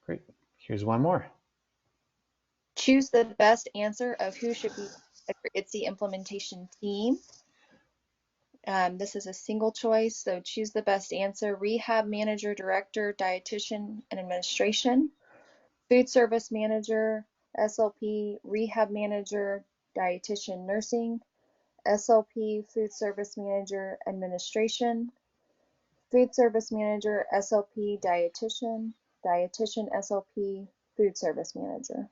Great. Here's one more. Choose the best answer of who should be your IDDSI implementation team. This is a single choice, so choose the best answer. Rehab manager, director, dietitian, and administration. Food service manager, SLP, rehab manager, dietitian, nursing. SLP, food service manager, administration. Food service manager, SLP, dietitian, dietitian, SLP, food service manager.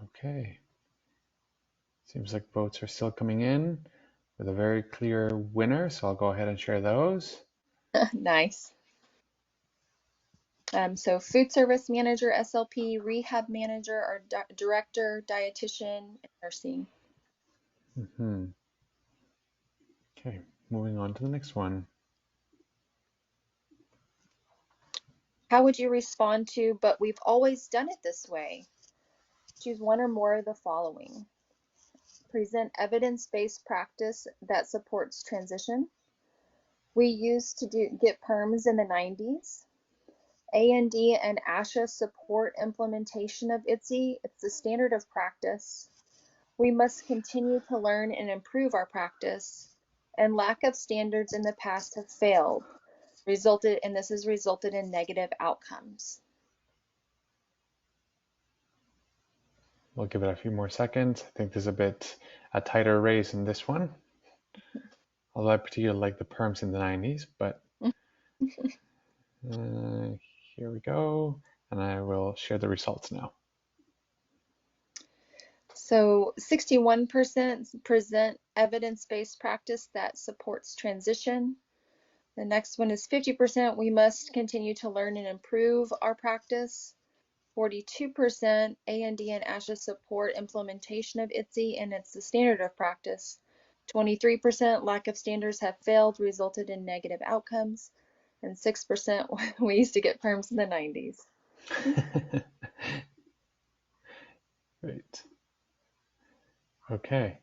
Okay. Seems like votes are still coming in with a very clear winner, so I'll go ahead and share those. Nice. So food service manager, SLP, rehab manager, or director, dietitian, and nursing. Okay, moving on to the next one. How would you respond to, but we've always done it this way? Choose one or more of the following. Present evidence-based practice that supports transition. We used to get PERMs in the 90s. A&D and ASHA support implementation of IDDSI. It's the standard of practice. We must continue to learn and improve our practice. And lack of standards in the past have failed, this has resulted in negative outcomes. We'll give it a few more seconds. I think there's a tighter race in this one. Although I particularly like the perms in the 90s, but here we go. And I will share the results now. So 61% present evidence-based practice that supports transition. The next one is 50%. We must continue to learn and improve our practice. 42% A&D and ASHA support implementation of IDDSI, and it's the standard of practice. 23% lack of standards have failed, resulted in negative outcomes. And 6% we used to get perms in the 90s. Great. Okay.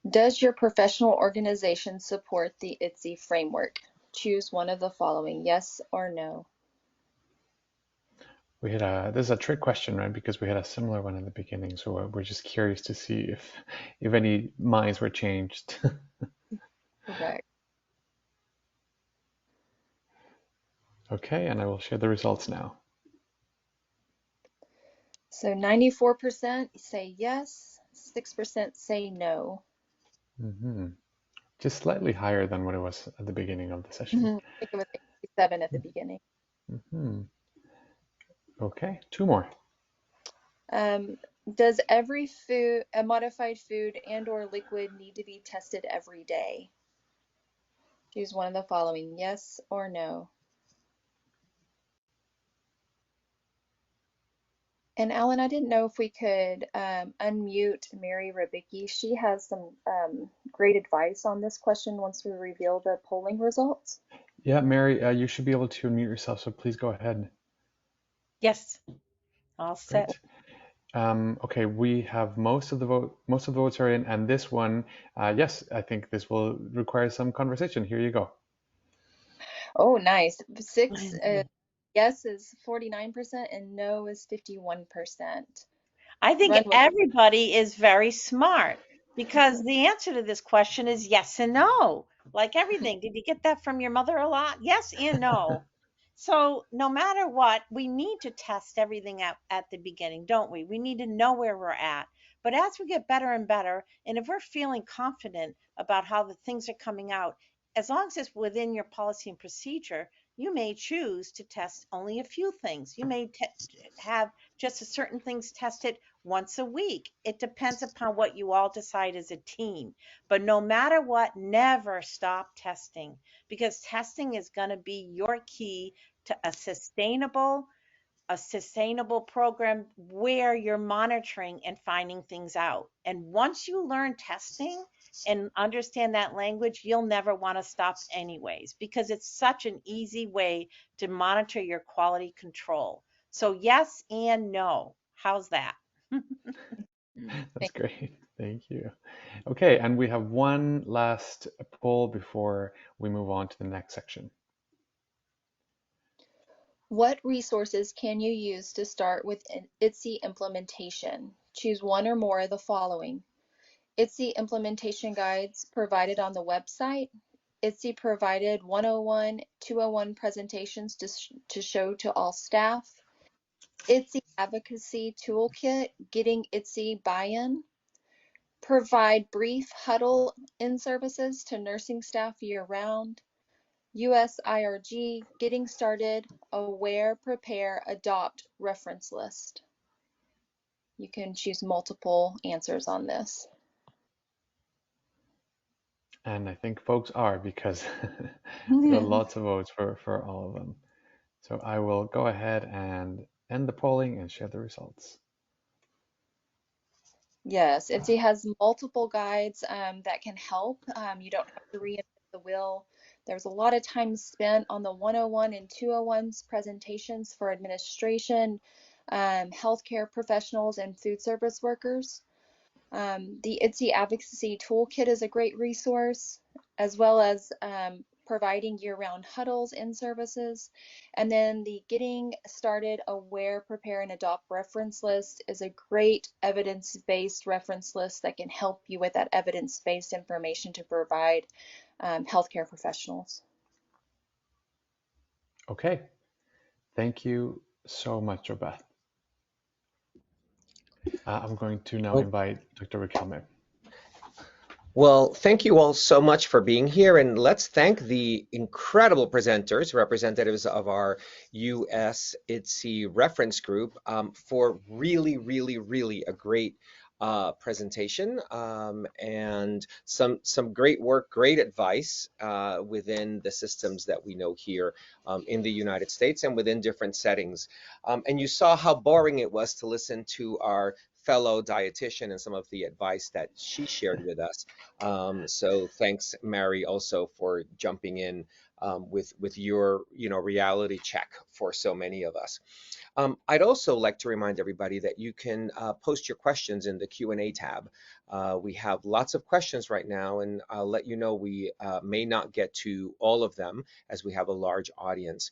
Does your professional organization support the IDDSI framework? Choose one of the following, yes or no. This is a trick question, right? Because we had a similar one in the beginning, so we're just curious to see if any minds were changed. Correct. Okay, and I will share the results now. So 94% say yes, 6% say no. Just slightly higher than what it was at the beginning of the session. I think it was 87 at the beginning. Okay, two more. Does every food, a modified food and or liquid need to be tested every day? Choose one of the following, yes or no. And Alan, I didn't know if we could unmute Mary Rabicki. She has some great advice on this question once we reveal the polling results. Yeah, Mary, you should be able to unmute yourself, so please go ahead. Yes, all set. Great. Okay, we have most of the votes are in, and this one, yes, I think this will require some conversation. Here you go. Oh, nice. Yes is 49% and no is 51%. I think everybody is very smart because the answer to this question is yes and no. Like everything. Did you get that from your mother a lot? Yes and no. So no matter what, we need to test everything out at the beginning, don't we? We need to know where we're at. But as we get better and better, and if we're feeling confident about how the things are coming out, as long as it's within your policy and procedure, You may choose to test only a few things. You may have just certain things tested once a week. It depends upon what you all decide as a team. But no matter what, never stop testing, because testing is going to be your key to a sustainable program where you're monitoring and finding things out. And once you learn testing and understand that language, you'll never want to stop anyways, because it's such an easy way to monitor your quality control. So yes and no. How's that? That's great. Thank you. Okay, and we have one last poll before we move on to the next section. What resources can you use to start with an IDDSI implementation? Choose one or more of the following. IDDSI implementation guides provided on the website. IDDSI provided 101, 201 presentations to show to all staff. IDDSI advocacy toolkit, getting IDDSI buy-in. Provide brief huddle in services to nursing staff year-round. USIRG, getting started, aware, prepare, adopt, reference list. You can choose multiple answers on this. And I think folks are, because there are lots of votes for all of them. So I will go ahead and end the polling and share the results. Yes, IDDSI has multiple guides that can help. You don't have to reinvent the wheel. There's a lot of time spent on the 101 and 201's presentations for administration, healthcare professionals, and food service workers. The IDDSI Advocacy Toolkit is a great resource, as well as providing year-round huddles in services. And then the Getting Started, Aware, Prepare, and Adopt reference list is a great evidence-based reference list that can help you with that evidence-based information to provide healthcare professionals. Okay, thank you so much, Obeth. I'm going to now invite Dr. Riquelme. Well, thank you all so much for being here, and let's thank the incredible presenters, representatives of our US IDDSI reference group, for really a great presentation, and some great work, great advice within the systems that we know here in the United States and within different settings. And you saw how boring it was to listen to our fellow dietitian and some of the advice that she shared with us. So thanks, Mary, also for jumping in with your reality check for so many of us. I'd also like to remind everybody that you can post your questions in the Q&A tab. We have lots of questions right now, and I'll let you know we may not get to all of them as we have a large audience.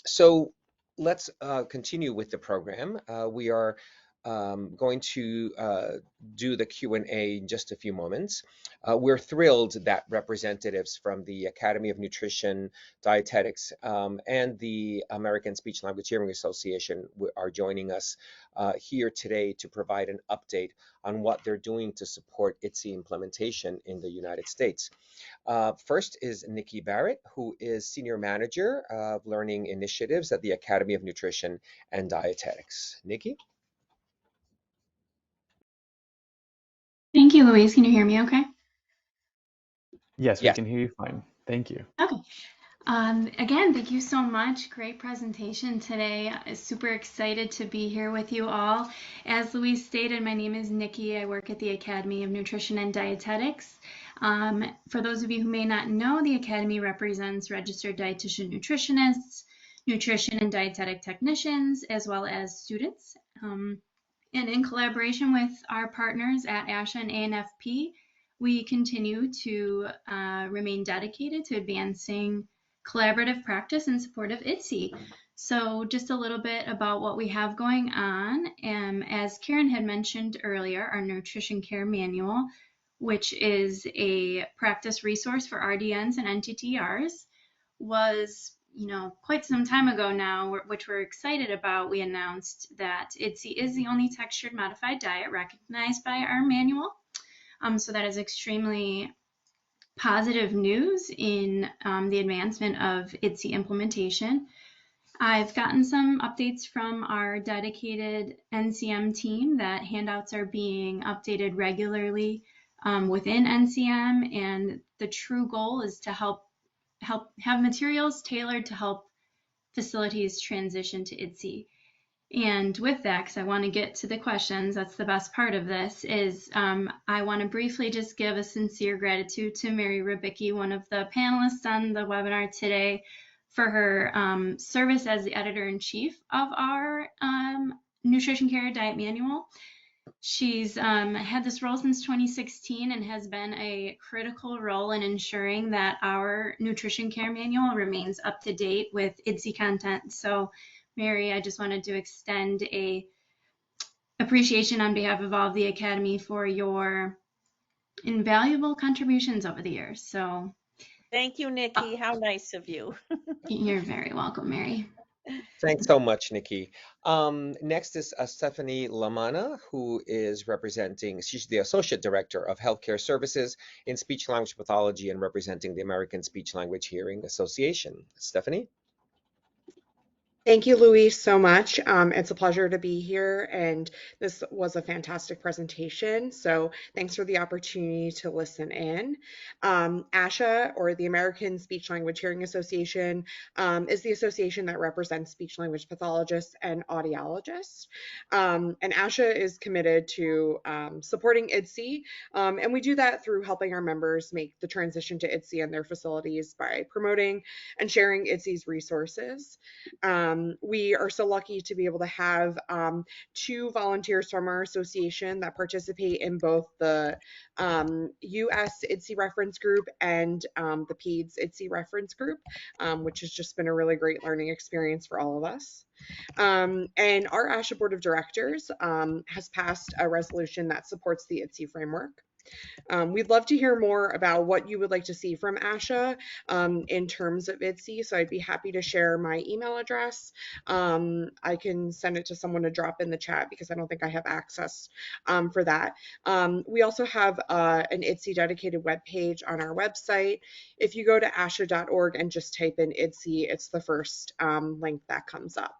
So let's continue with the program. We are going to do the Q&A in just a few moments. We're thrilled that representatives from the Academy of Nutrition, Dietetics, and the American Speech Language Hearing Association are joining us here today to provide an update on what they're doing to support IDDSI implementation in the United States. First is Nikki Barrett, who is Senior Manager of Learning Initiatives at the Academy of Nutrition and Dietetics. Nikki? Thank you, Louise. Can you hear me okay? Yes, we can hear you fine. Thank you. Okay. Again, thank you so much. Great presentation today. I'm super excited to be here with you all. As Louise stated, my name is Nikki. I work at the Academy of Nutrition and Dietetics. For those of you who may not know, the Academy represents registered dietitian nutritionists, nutrition and dietetic technicians, as well as students. And in collaboration with our partners at ASHA and ANFP, we continue to remain dedicated to advancing collaborative practice in support of IDDSI. So just a little bit about what we have going on. As Karen had mentioned earlier, our Nutrition Care Manual, which is a practice resource for RDNs and NTTRs, was quite some time ago now, which we're excited about. We announced that IDDSI is the only textured modified diet recognized by our manual. So that is extremely positive news in the advancement of IDDSI implementation. I've gotten some updates from our dedicated NCM team that handouts are being updated regularly within NCM, and the true goal is to help have materials tailored to help facilities transition to IDDSI. And with that, because I want to get to the questions, that's the best part of this, is I want to briefly just give a sincere gratitude to Mary Rubicki, one of the panelists on the webinar today, for her service as the editor-in-chief of our Nutrition Care Diet Manual. She's had this role since 2016 and has been a critical role in ensuring that our Nutrition Care Manual remains up to date with IDDSI content. So, Mary, I just wanted to extend a appreciation on behalf of all of the Academy for your invaluable contributions over the years. So, thank you, Nikki. How nice of you. You're very welcome, Mary. Thanks so much, Nikki. Next is Stephanie Lamana, who is representing, she's the Associate Director of Healthcare Services in Speech Language Pathology and representing the American Speech Language Hearing Association. Stephanie? Thank you, Louise, so much. It's a pleasure to be here, and this was a fantastic presentation. So thanks for the opportunity to listen in. ASHA, or the American Speech Language Hearing Association, is the association that represents speech language pathologists and audiologists. And ASHA is committed to supporting IDDSI, and we do that through helping our members make the transition to IDDSI in their facilities by promoting and sharing IDDSI's resources. We are so lucky to be able to have 2 volunteers from our association that participate in both the US IDDSI reference group and the PEDS IDDSI reference group, which has just been a really great learning experience for all of us. And our ASHA Board of Directors has passed a resolution that supports the IDDSI framework. We'd love to hear more about what you would like to see from ASHA in terms of IDDSI, so I'd be happy to share my email address. I can send it to someone to drop in the chat because I don't think I have access for that. We also have an IDDSI dedicated webpage on our website. If you go to asha.org and just type in IDDSI, it's the first link that comes up.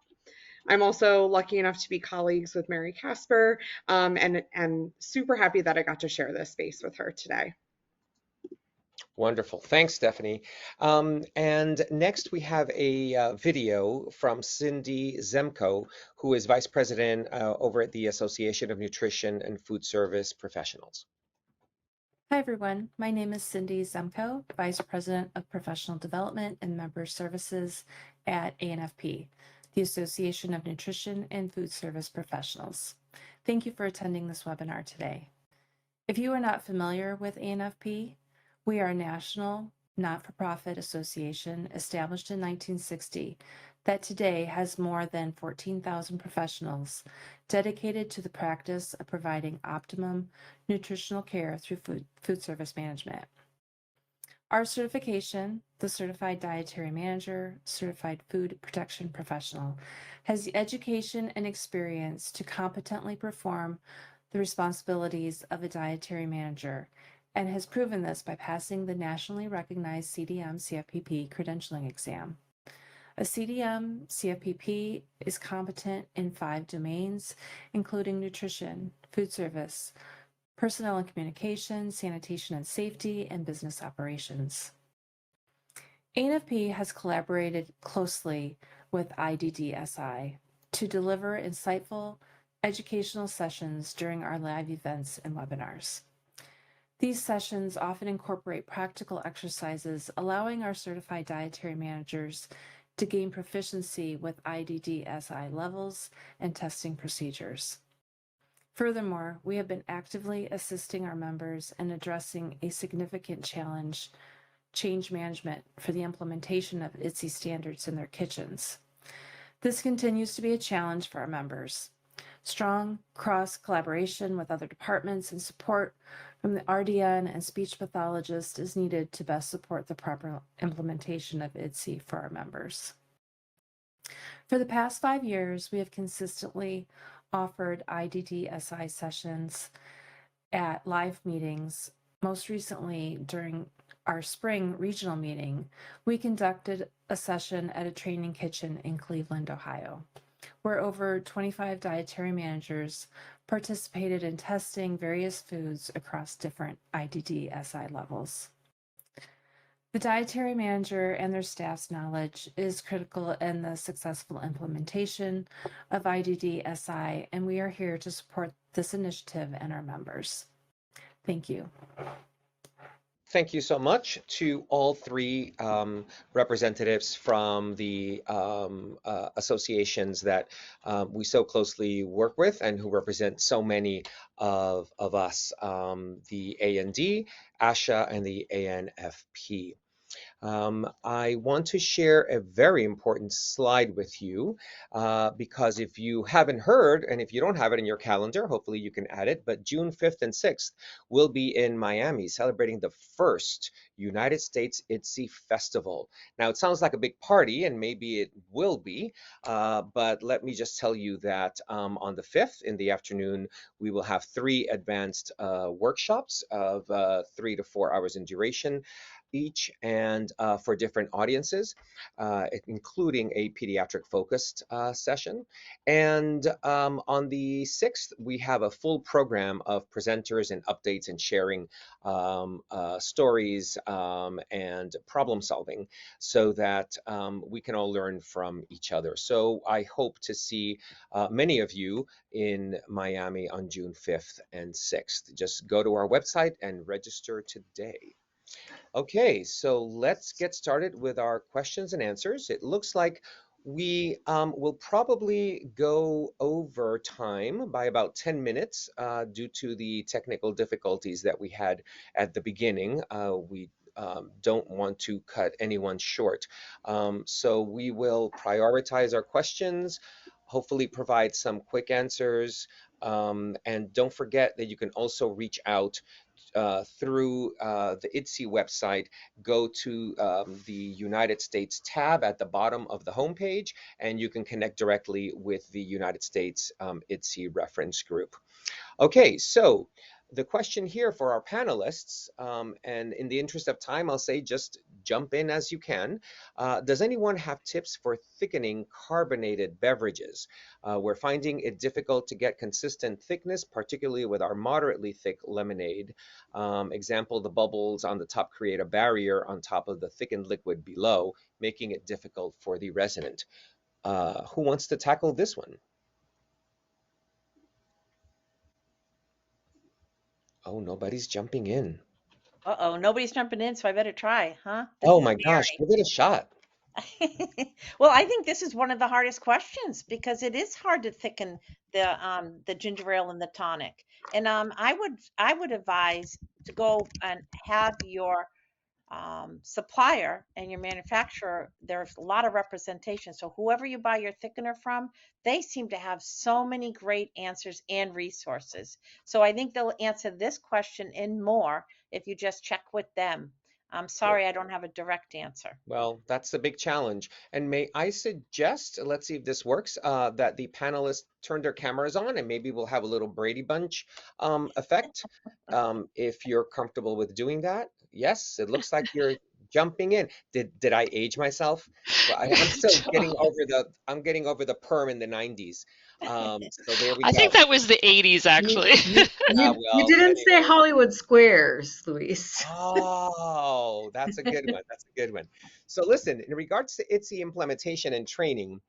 I'm also lucky enough to be colleagues with Mary Casper, and I'm super happy that I got to share this space with her today. Wonderful. Thanks, Stephanie. And next we have a video from Cindy Zemko, who is Vice President over at the Association of Nutrition and Food Service Professionals. Hi, everyone. My name is Cindy Zemko, Vice President of Professional Development and Member Services at ANFP, the Association of Nutrition and Food Service Professionals. Thank you for attending this webinar today. If you are not familiar with ANFP, we are a national, not-for-profit association established in 1960 that today has more than 14,000 professionals dedicated to the practice of providing optimum nutritional care through food service management. Our certification, the Certified Dietary Manager, Certified Food Protection Professional, has the education and experience to competently perform the responsibilities of a dietary manager, and has proven this by passing the nationally recognized CDM-CFPP credentialing exam. A CDM-CFPP is competent in 5 domains, including nutrition, food service, personnel and communication, sanitation and safety, and business operations. ANFP has collaborated closely with IDDSI to deliver insightful educational sessions during our live events and webinars. These sessions often incorporate practical exercises, allowing our certified dietary managers to gain proficiency with IDDSI levels and testing procedures. Furthermore, we have been actively assisting our members in addressing a significant challenge, change management for the implementation of IDDSI standards in their kitchens. This continues to be a challenge for our members. Strong cross-collaboration with other departments and support from the RDN and speech pathologist is needed to best support the proper implementation of IDDSI for our members. For the past 5 years, we have consistently offered IDDSI sessions at live meetings, most recently during our spring regional meeting, we conducted a session at a training kitchen in Cleveland, Ohio, where over 25 dietary managers participated in testing various foods across different IDDSI levels. The dietary manager and their staff's knowledge is critical in the successful implementation of IDDSI, and we are here to support this initiative and our members. Thank you. Thank you so much to all three representatives from the associations that we so closely work with and who represent so many of us, the A&D, ASHA, and the ANFP. I want to share a very important slide with you because if you haven't heard, and if you don't have it in your calendar, hopefully you can add it, but June 5th and 6th, we'll be in Miami celebrating the first United States IDDSI Festival. Now, it sounds like a big party, and maybe it will be, but let me just tell you that on the 5th in the afternoon, we will have 3 advanced workshops of 3 to 4 hours in duration each, and for different audiences, including a pediatric focused session. And on the 6th, we have a full program of presenters and updates and sharing stories and problem solving so that we can all learn from each other. So I hope to see many of you in Miami on June 5th and 6th. Just go to our website and register today. Okay, so let's get started with our questions and answers. It looks like we will probably go over time by about 10 minutes due to the technical difficulties that we had at the beginning. We don't want to cut anyone short. So we will prioritize our questions, hopefully provide some quick answers, and don't forget that you can also reach out through the IDDSI website. Go to the United States tab at the bottom of the homepage, and you can connect directly with the United States IDDSI reference group. Okay, so the question here for our panelists, and in the interest of time, I'll say just jump in as you can. Does anyone have tips for thickening carbonated beverages? We're finding it difficult to get consistent thickness, particularly with our moderately thick lemonade. Example, the bubbles on the top create a barrier on top of the thickened liquid below, making it difficult for the resident. Who wants to tackle this one? Oh, nobody's jumping in. Uh-oh, nobody's jumping in, so I better try, huh? Oh my gosh, give it a shot. Well, I think this is one of the hardest questions because it is hard to thicken the ginger ale and the tonic. And I would advise to go and have your supplier and your manufacturer, there's a lot of representation. So whoever you buy your thickener from, they seem to have so many great answers and resources. So I think they'll answer this question and more if you just check with them. I'm sorry, I don't have a direct answer. Well, that's a big challenge. And may I suggest, let's see if this works, that the panelists turn their cameras on and maybe we'll have a little Brady Bunch effect if you're comfortable with doing that. Yes, it looks like you're jumping in. Did I age myself? Well, I'm still getting over the perm in the 90s. So there we go. I think that was the 80s, actually. You didn't say Hollywood Squares, Luis. Oh, that's a good one. That's a good one. So listen, in regards to IDDSI implementation and training,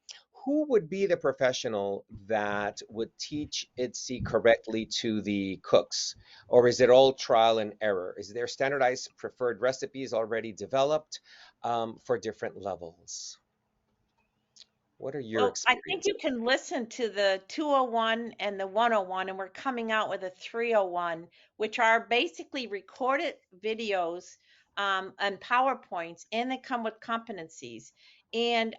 who would be the professional that would teach IDDSI correctly to the cooks? Or is it all trial and error? Is there standardized preferred recipes already developed for different levels? What are your experiences? I think you can listen to the 201 and the 101, and we're coming out with a 301, which are basically recorded videos and PowerPoints, and they come with competencies. And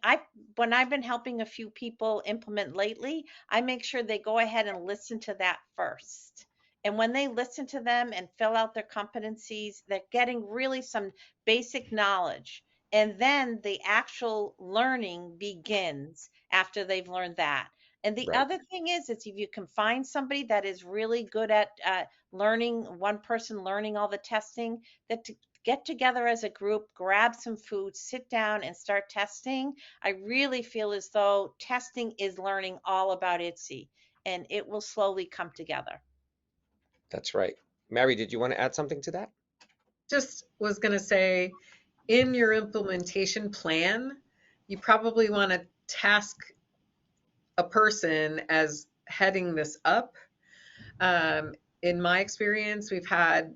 when I've been helping a few people implement lately, I make sure they go ahead and listen to that first. And when they listen to them and fill out their competencies, they're getting really some basic knowledge. And then the actual learning begins after they've learned that. And the Right. other thing is if you can find somebody that is really good at learning, one person learning all the testing, that to get together as a group, grab some food, sit down and start testing, I really feel as though testing is learning all about IDDSI, and it will slowly come together. That's right. Mary, did you want to add something to that? Just was going to say, in your implementation plan, you probably want to task a person as heading this up. In my experience, we've had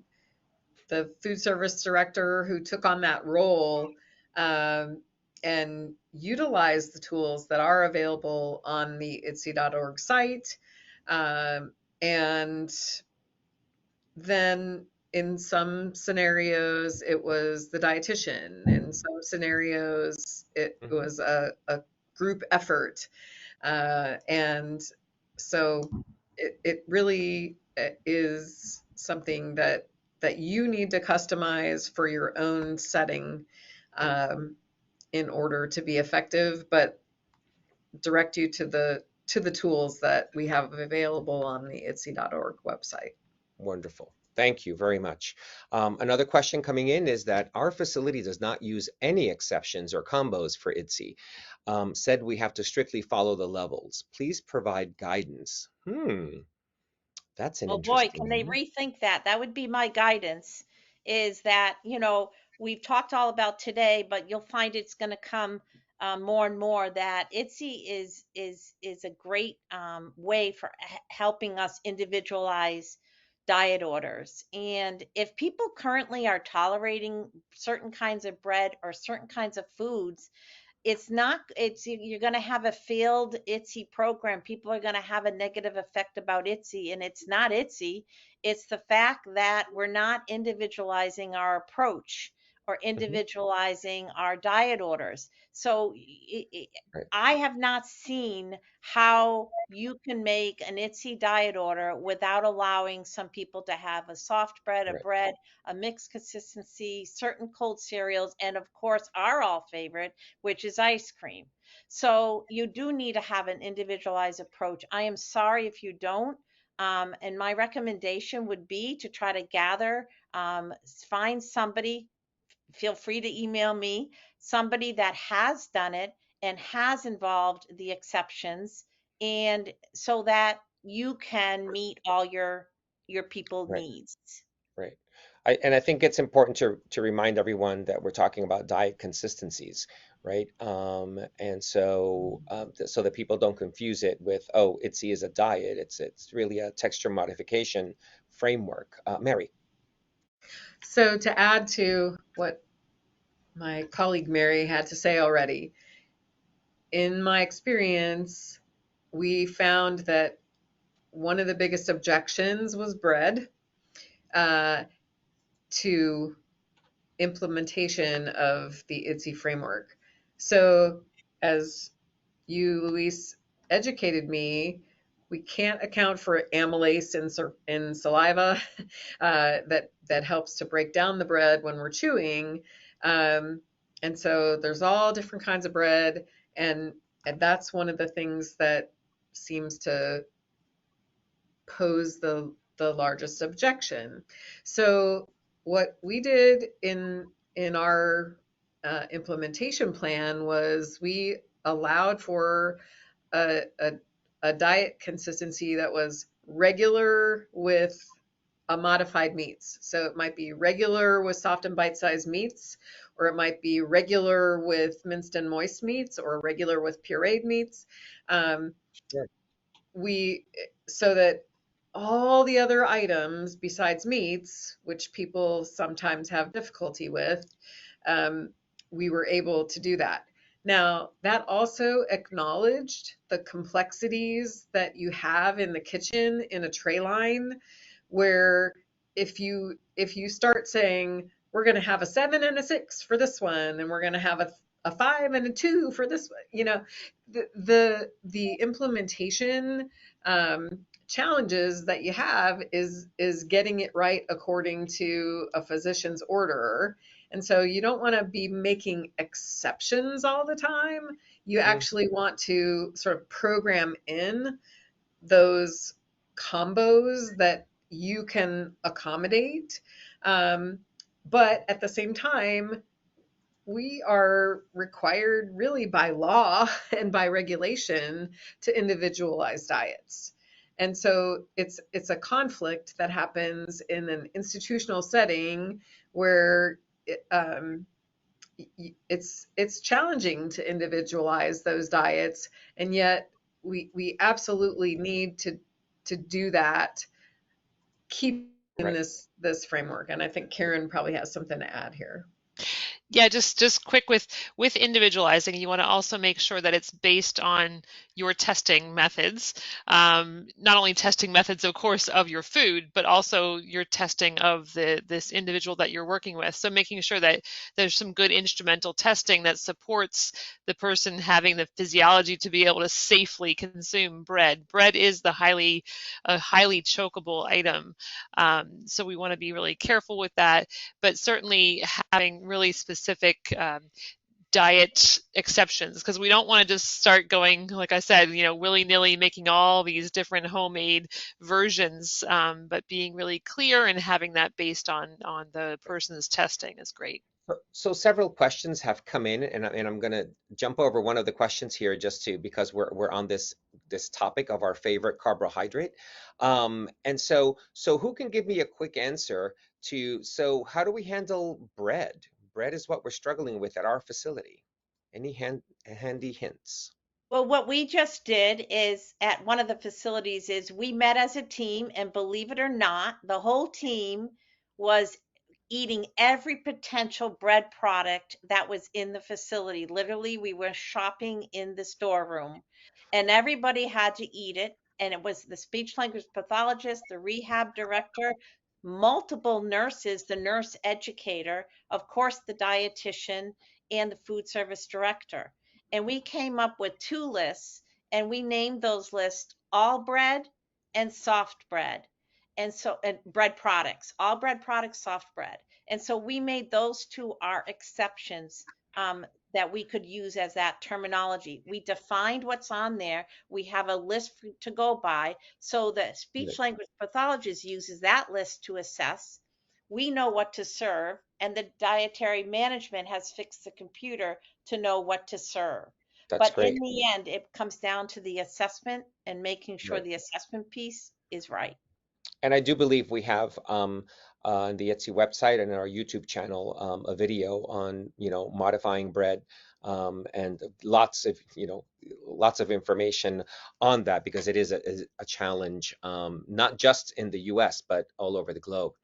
the food service director who took on that role and utilized the tools that are available on the IDDSI.org site. And then in some scenarios, it was the dietitian. In some scenarios, it was a group effort. And so it really is something that you need to customize for your own setting in order to be effective, but direct you to the tools that we have available on the IDDSI.org website. Wonderful. Thank you very much. Another question coming in is that our facility does not use any exceptions or combos for IDDSI. Said we have to strictly follow the levels. Please provide guidance. That's an Oh boy, interesting can they one. rethink that? That would be my guidance, is that, we've talked all about today, but you'll find it's going to come more and more, that IDDSI is a great way for helping us individualize diet orders. And if people currently are tolerating certain kinds of bread or certain kinds of foods, you're going to have a failed IDDSI program. People are going to have a negative effect about IDDSI, and it's not IDDSI. It's the fact that we're not individualizing our approach or individualizing our diet orders. So Right. I have not seen how you can make an IDDSI diet order without allowing some people to have a soft bread, a Right. bread, a mixed consistency, certain cold cereals, and of course our all favorite, which is ice cream. So you do need to have an individualized approach. I am sorry if you don't. And my recommendation would be to try to gather, find somebody, feel free to email me, somebody that has done it and has involved the exceptions, and so that you can meet all your people Right. needs. Right. And I think it's important to remind everyone that we're talking about diet consistencies, right? And so so that people don't confuse it with, oh, IDDSI is a diet. It's really a texture modification framework. Mary. So to add to what my colleague Mary had to say already, in my experience, we found that one of the biggest objections was bread to implementation of the IDDSI framework. So as you, Luis, educated me, we can't account for amylase in saliva that helps to break down the bread when we're chewing. And so there's all different kinds of bread, and that's one of the things that seems to pose the largest objection. So what we did in our implementation plan was we allowed for a diet consistency that was regular with a modified meats. So it might be regular with soft and bite-sized meats, or it might be regular with minced and moist meats, or regular with pureed meats. Sure. So that all the other items besides meats, which people sometimes have difficulty with, we were able to do that. Now, that also acknowledged the complexities that you have in the kitchen in a tray line, where if you start saying, we're going to have a 7 and a 6 for this one, and we're going to have a 5 and a 2 for this one, the implementation challenges that you have is getting it right according to a physician's order. And so you don't want to be making exceptions all the time. You actually want to sort of program in those combos that you can accommodate. But at the same time, we are required really by law and by regulation to individualize diets. And so it's a conflict that happens in an institutional setting where it's challenging to individualize those diets, and yet we absolutely need to do that, keep in Right. this framework. And I think Karen probably has something to add here. Yeah, just quick with individualizing, you want to also make sure that it's based on your testing methods. Not only testing methods, of course, of your food, but also your testing of this individual that you're working with. So making sure that there's some good instrumental testing that supports the person having the physiology to be able to safely consume bread. Bread is a highly chokeable item. So we want to be really careful with that, but certainly having really specific diet exceptions, because we don't want to just start going, like I said, willy-nilly making all these different homemade versions, but being really clear and having that based on the person's testing is great. So several questions have come in, and I'm going to jump over one of the questions here just because we're on this topic of our favorite carbohydrate. And so who can give me a quick answer to, so how do we handle bread? Bread is what we're struggling with at our facility. Any handy hints? Well, what we just did is at one of the facilities is we met as a team, and believe it or not, the whole team was eating every potential bread product that was in the facility. Literally, we were shopping in the storeroom, and everybody had to eat it. And it was the speech language pathologist, the rehab director, multiple nurses, the nurse educator, of course, the dietitian, and the food service director. And we came up with 2 lists, and we named those lists all bread and soft bread. And bread products, all bread products, soft bread. And so we made those 2 our exceptions, that we could use as that terminology. We defined what's on there. We have a list to go by. So the speech language pathologist uses that list to assess. We know what to serve, and the dietary management has fixed the computer to know what to serve. That's But in great. the end, it comes down to the assessment and making sure Right. the assessment piece is right. And I do believe we have on the Etsy website and our YouTube channel a video on modifying bread, and lots of information on that, because it is a challenge, not just in the US but all over the globe.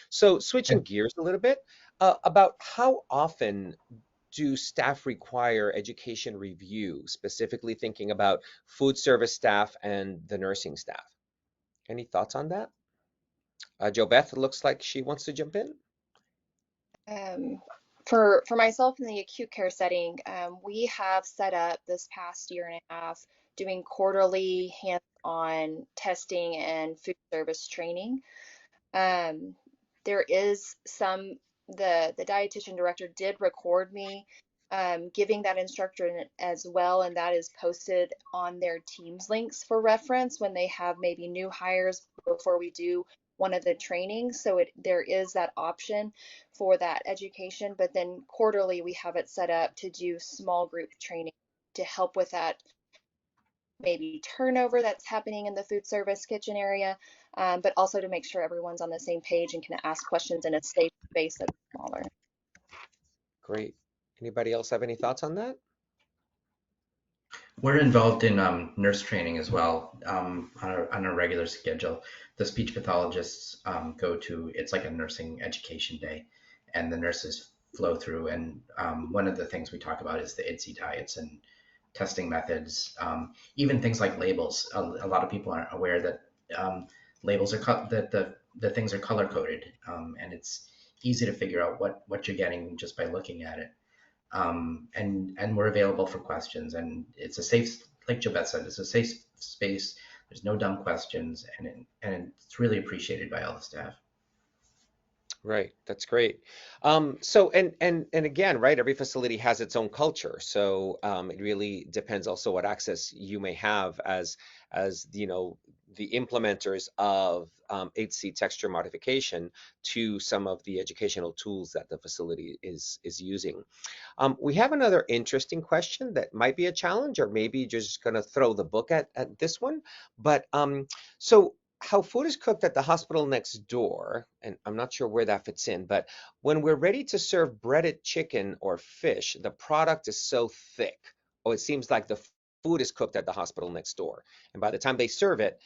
So switching gears a little bit, about how often do staff require education review, specifically thinking about food service staff and the nursing staff? Any thoughts on that? Jo Beth looks like she wants to jump in. For myself in the acute care setting, we have set up this past year and a half doing quarterly hands-on testing and food service training. There is the dietitian director did record me giving that instructor as well, and that is posted on their Teams links for reference when they have maybe new hires before we do one of the trainings. So there is that option for that education, but then quarterly we have it set up to do small group training to help with that maybe turnover that's happening in the food service kitchen area, but also to make sure everyone's on the same page and can ask questions in a safe space that's smaller. Great. Anybody else have any thoughts on that? We're involved in nurse training as well, on a regular schedule. The speech pathologists it's like a nursing education day, and the nurses flow through. And one of the things we talk about is the IDDSI diets and testing methods, even things like labels. A lot of people aren't aware that labels are that the things are color coded, and it's easy to figure out what you're getting just by looking at it. And we're available for questions, and it's a safe, like Jabeth said, it's a safe space. There's no dumb questions, and it's really appreciated by all the staff. Right, that's great. So and again, right, every facility has its own culture. So it really depends also what access you may have as the implementers of IDDSI texture modification to some of the educational tools that the facility is using. We have another interesting question that might be a challenge, or maybe just going to throw the book at this one. But so how food is cooked at the hospital next door, and I'm not sure where that fits in, but when we're ready to serve breaded chicken or fish, the product is so thick. Oh, it seems like the food is cooked at the hospital next door. And by the time they serve it,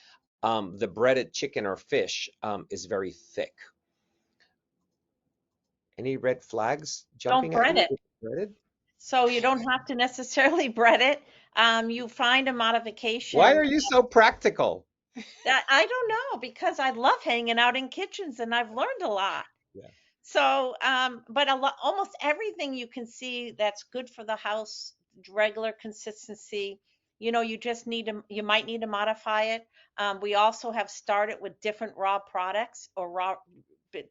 the breaded chicken or fish is very thick. Any red flags Don't jumping at bread you? it. Breaded? So you don't have to necessarily bread it. You find a Why modification. are you so practical? I don't know, because I love hanging out in kitchens and I've learned a lot. Yeah. So, but almost everything you can see that's good for the house, regular consistency, you just need to, you might need to modify it. We also have started with different raw products or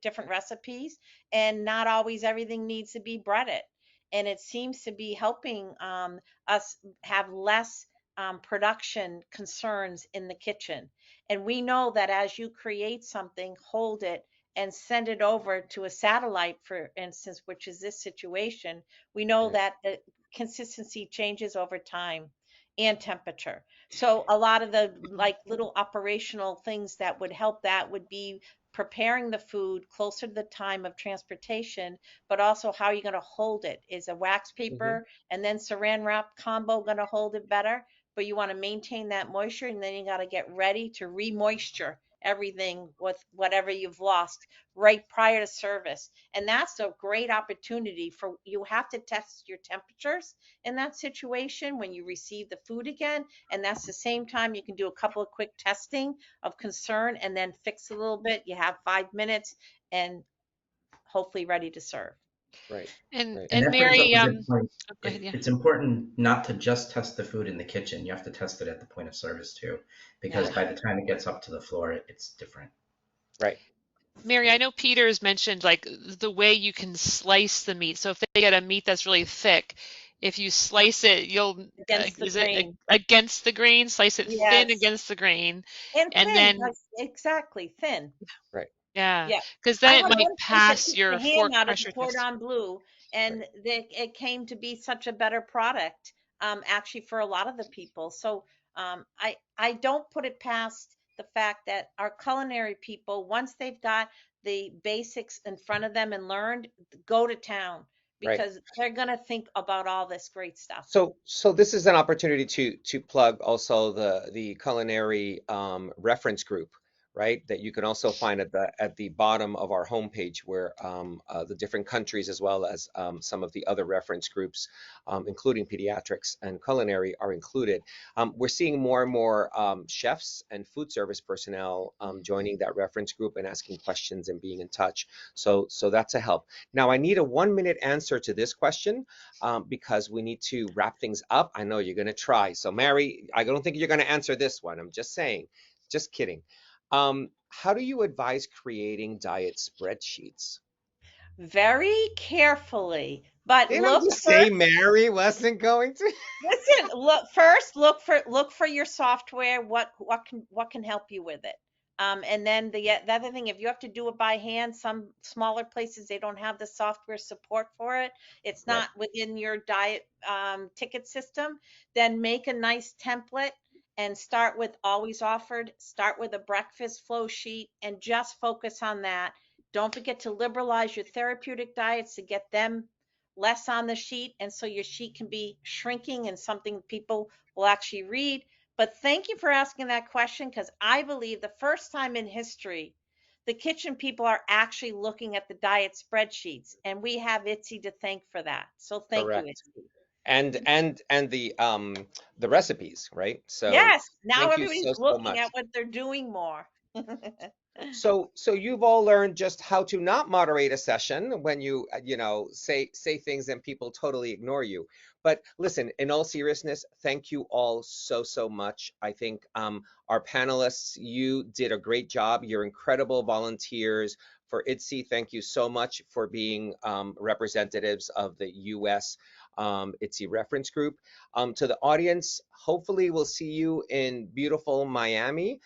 different recipes, and not always everything needs to be breaded. And it seems to be helping us have less production concerns in the kitchen. And we know that as you create something, hold it and send it over to a satellite, for instance, which is this situation, we know Right. that the consistency changes over time and temperature. So a lot of the like little operational things that would help that would be preparing the food closer to the time of transportation, but also how you're going to hold it. Is a wax paper and then saran wrap combo going to hold it better? But you want to maintain that moisture, and then you got to get ready to re-moisture everything with whatever you've lost right prior to service. And that's a great opportunity for you have to test your temperatures in that situation when you receive the food again. And that's the same time you can do a couple of quick testing of concern and then fix a little bit. You have 5 minutes and hopefully ready to serve. Right. And Right. And and that brings up Mary, a good point. oh, go ahead, yeah. It's important not to just test the food in the kitchen. You have to test it at the point of service too, because Yeah. by the time it gets up to the floor, it's different. Right. Mary, I know Peter's mentioned like the way you can slice the meat. So if they get a meat that's really thick, if you slice it, you'll Against the is it grain. against the grain? Slice it thin Yes. against the grain, And and thin, then like, exactly, thin. Right. yeah, Yeah. because I then it had might one place that pass took your the ham fork out of the pressure test. cordon bleu, and Right. it came to be such a better product, actually for a lot of the people. So I don't put it past the fact that our culinary people, once they've got the basics in front of them and learned, go to town, Right. because they're gonna think about all this great stuff. So this is an opportunity to plug also the culinary reference group, right? That you can also find at the bottom of our homepage, where the different countries as well as some of the other reference groups, including pediatrics and culinary, are included. We're seeing more and more chefs and food service personnel joining that reference group and asking questions and being in touch. So that's a help. Now I need a 1-minute answer to this question, because we need to wrap things up. I know you're going to try. So Mary, I don't think you're going to answer this one. I'm just saying, just kidding. How do you advise creating diet spreadsheets? Very carefully, but Didn't I look just for say Mary wasn't going to? Listen, look for your software. What can help you with it? And then the other thing, if you have to do it by hand, some smaller places they don't have the software support for it. It's Right. not within your diet ticket system. Then make a nice template and start with always offered. Start with a breakfast flow sheet and just focus on that. Don't forget to liberalize your therapeutic diets to get them less on the sheet, and so your sheet can be shrinking and something people will actually read. But thank you for asking that question, because I believe the first time in history the kitchen people are actually looking at the diet spreadsheets, and we have IDDSI to thank for that. So thank you, Correct. IDDSI. And the recipes, right? So Yes, now thank you everybody's so looking much. at what they're doing more. So you've all learned just how to not moderate a session when you say things and people totally ignore you. But listen, in all seriousness, thank you all so much. I think our panelists, you did a great job. You're incredible volunteers. For IDDSI, thank you so much for being representatives of the U.S. IDDSI reference group. To the audience, hopefully we'll see you in beautiful Miami,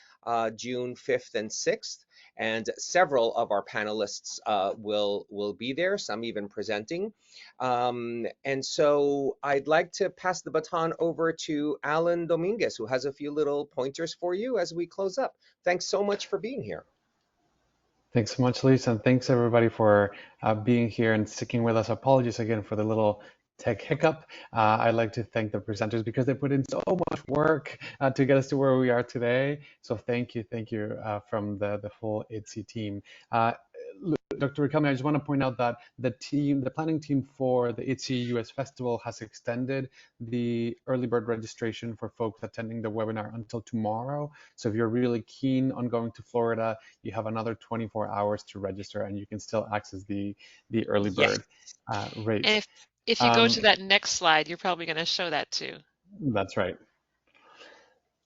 June 5th and 6th. And several of our panelists will be there, some even presenting. And so I'd like to pass the baton over to Alan Dominguez, who has a few little pointers for you as we close up. Thanks so much for being here. Thanks so much, Lisa, and thanks everybody for being here and sticking with us. Apologies again for the little tech hiccup. I'd like to thank the presenters because they put in so much work to get us to where we are today. So thank you from the full IDDSI team. Dr. Riquelme, I just want to point out that the planning team for the IDDSI US Festival has extended the early bird registration for folks attending the webinar until tomorrow. So if you're really keen on going to Florida, you have another 24 hours to register and you can still access the early bird rate. And if you go to that next slide, you're probably going to show that too. That's right.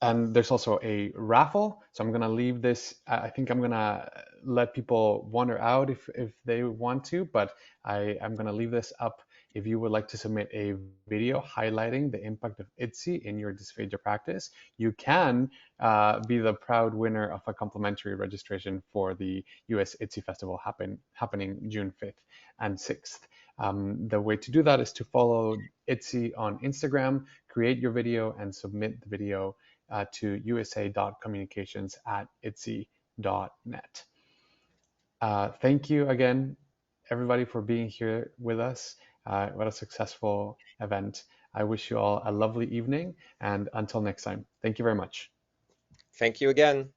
And there's also a raffle. So I'm going to leave this. I think I'm going to let people wander out if they want to, but I'm going to leave this up. If you would like to submit a video highlighting the impact of IDDSI in your dysphagia practice, you can be the proud winner of a complimentary registration for the US IDDSI Festival happening June 5th and 6th. The way to do that is to follow IDDSI on Instagram, create your video, and submit the video to usa.communications@idsi.net. Thank you again, everybody, for being here with us. What a successful event. I wish you all a lovely evening, and until next time, thank you very much. Thank you again.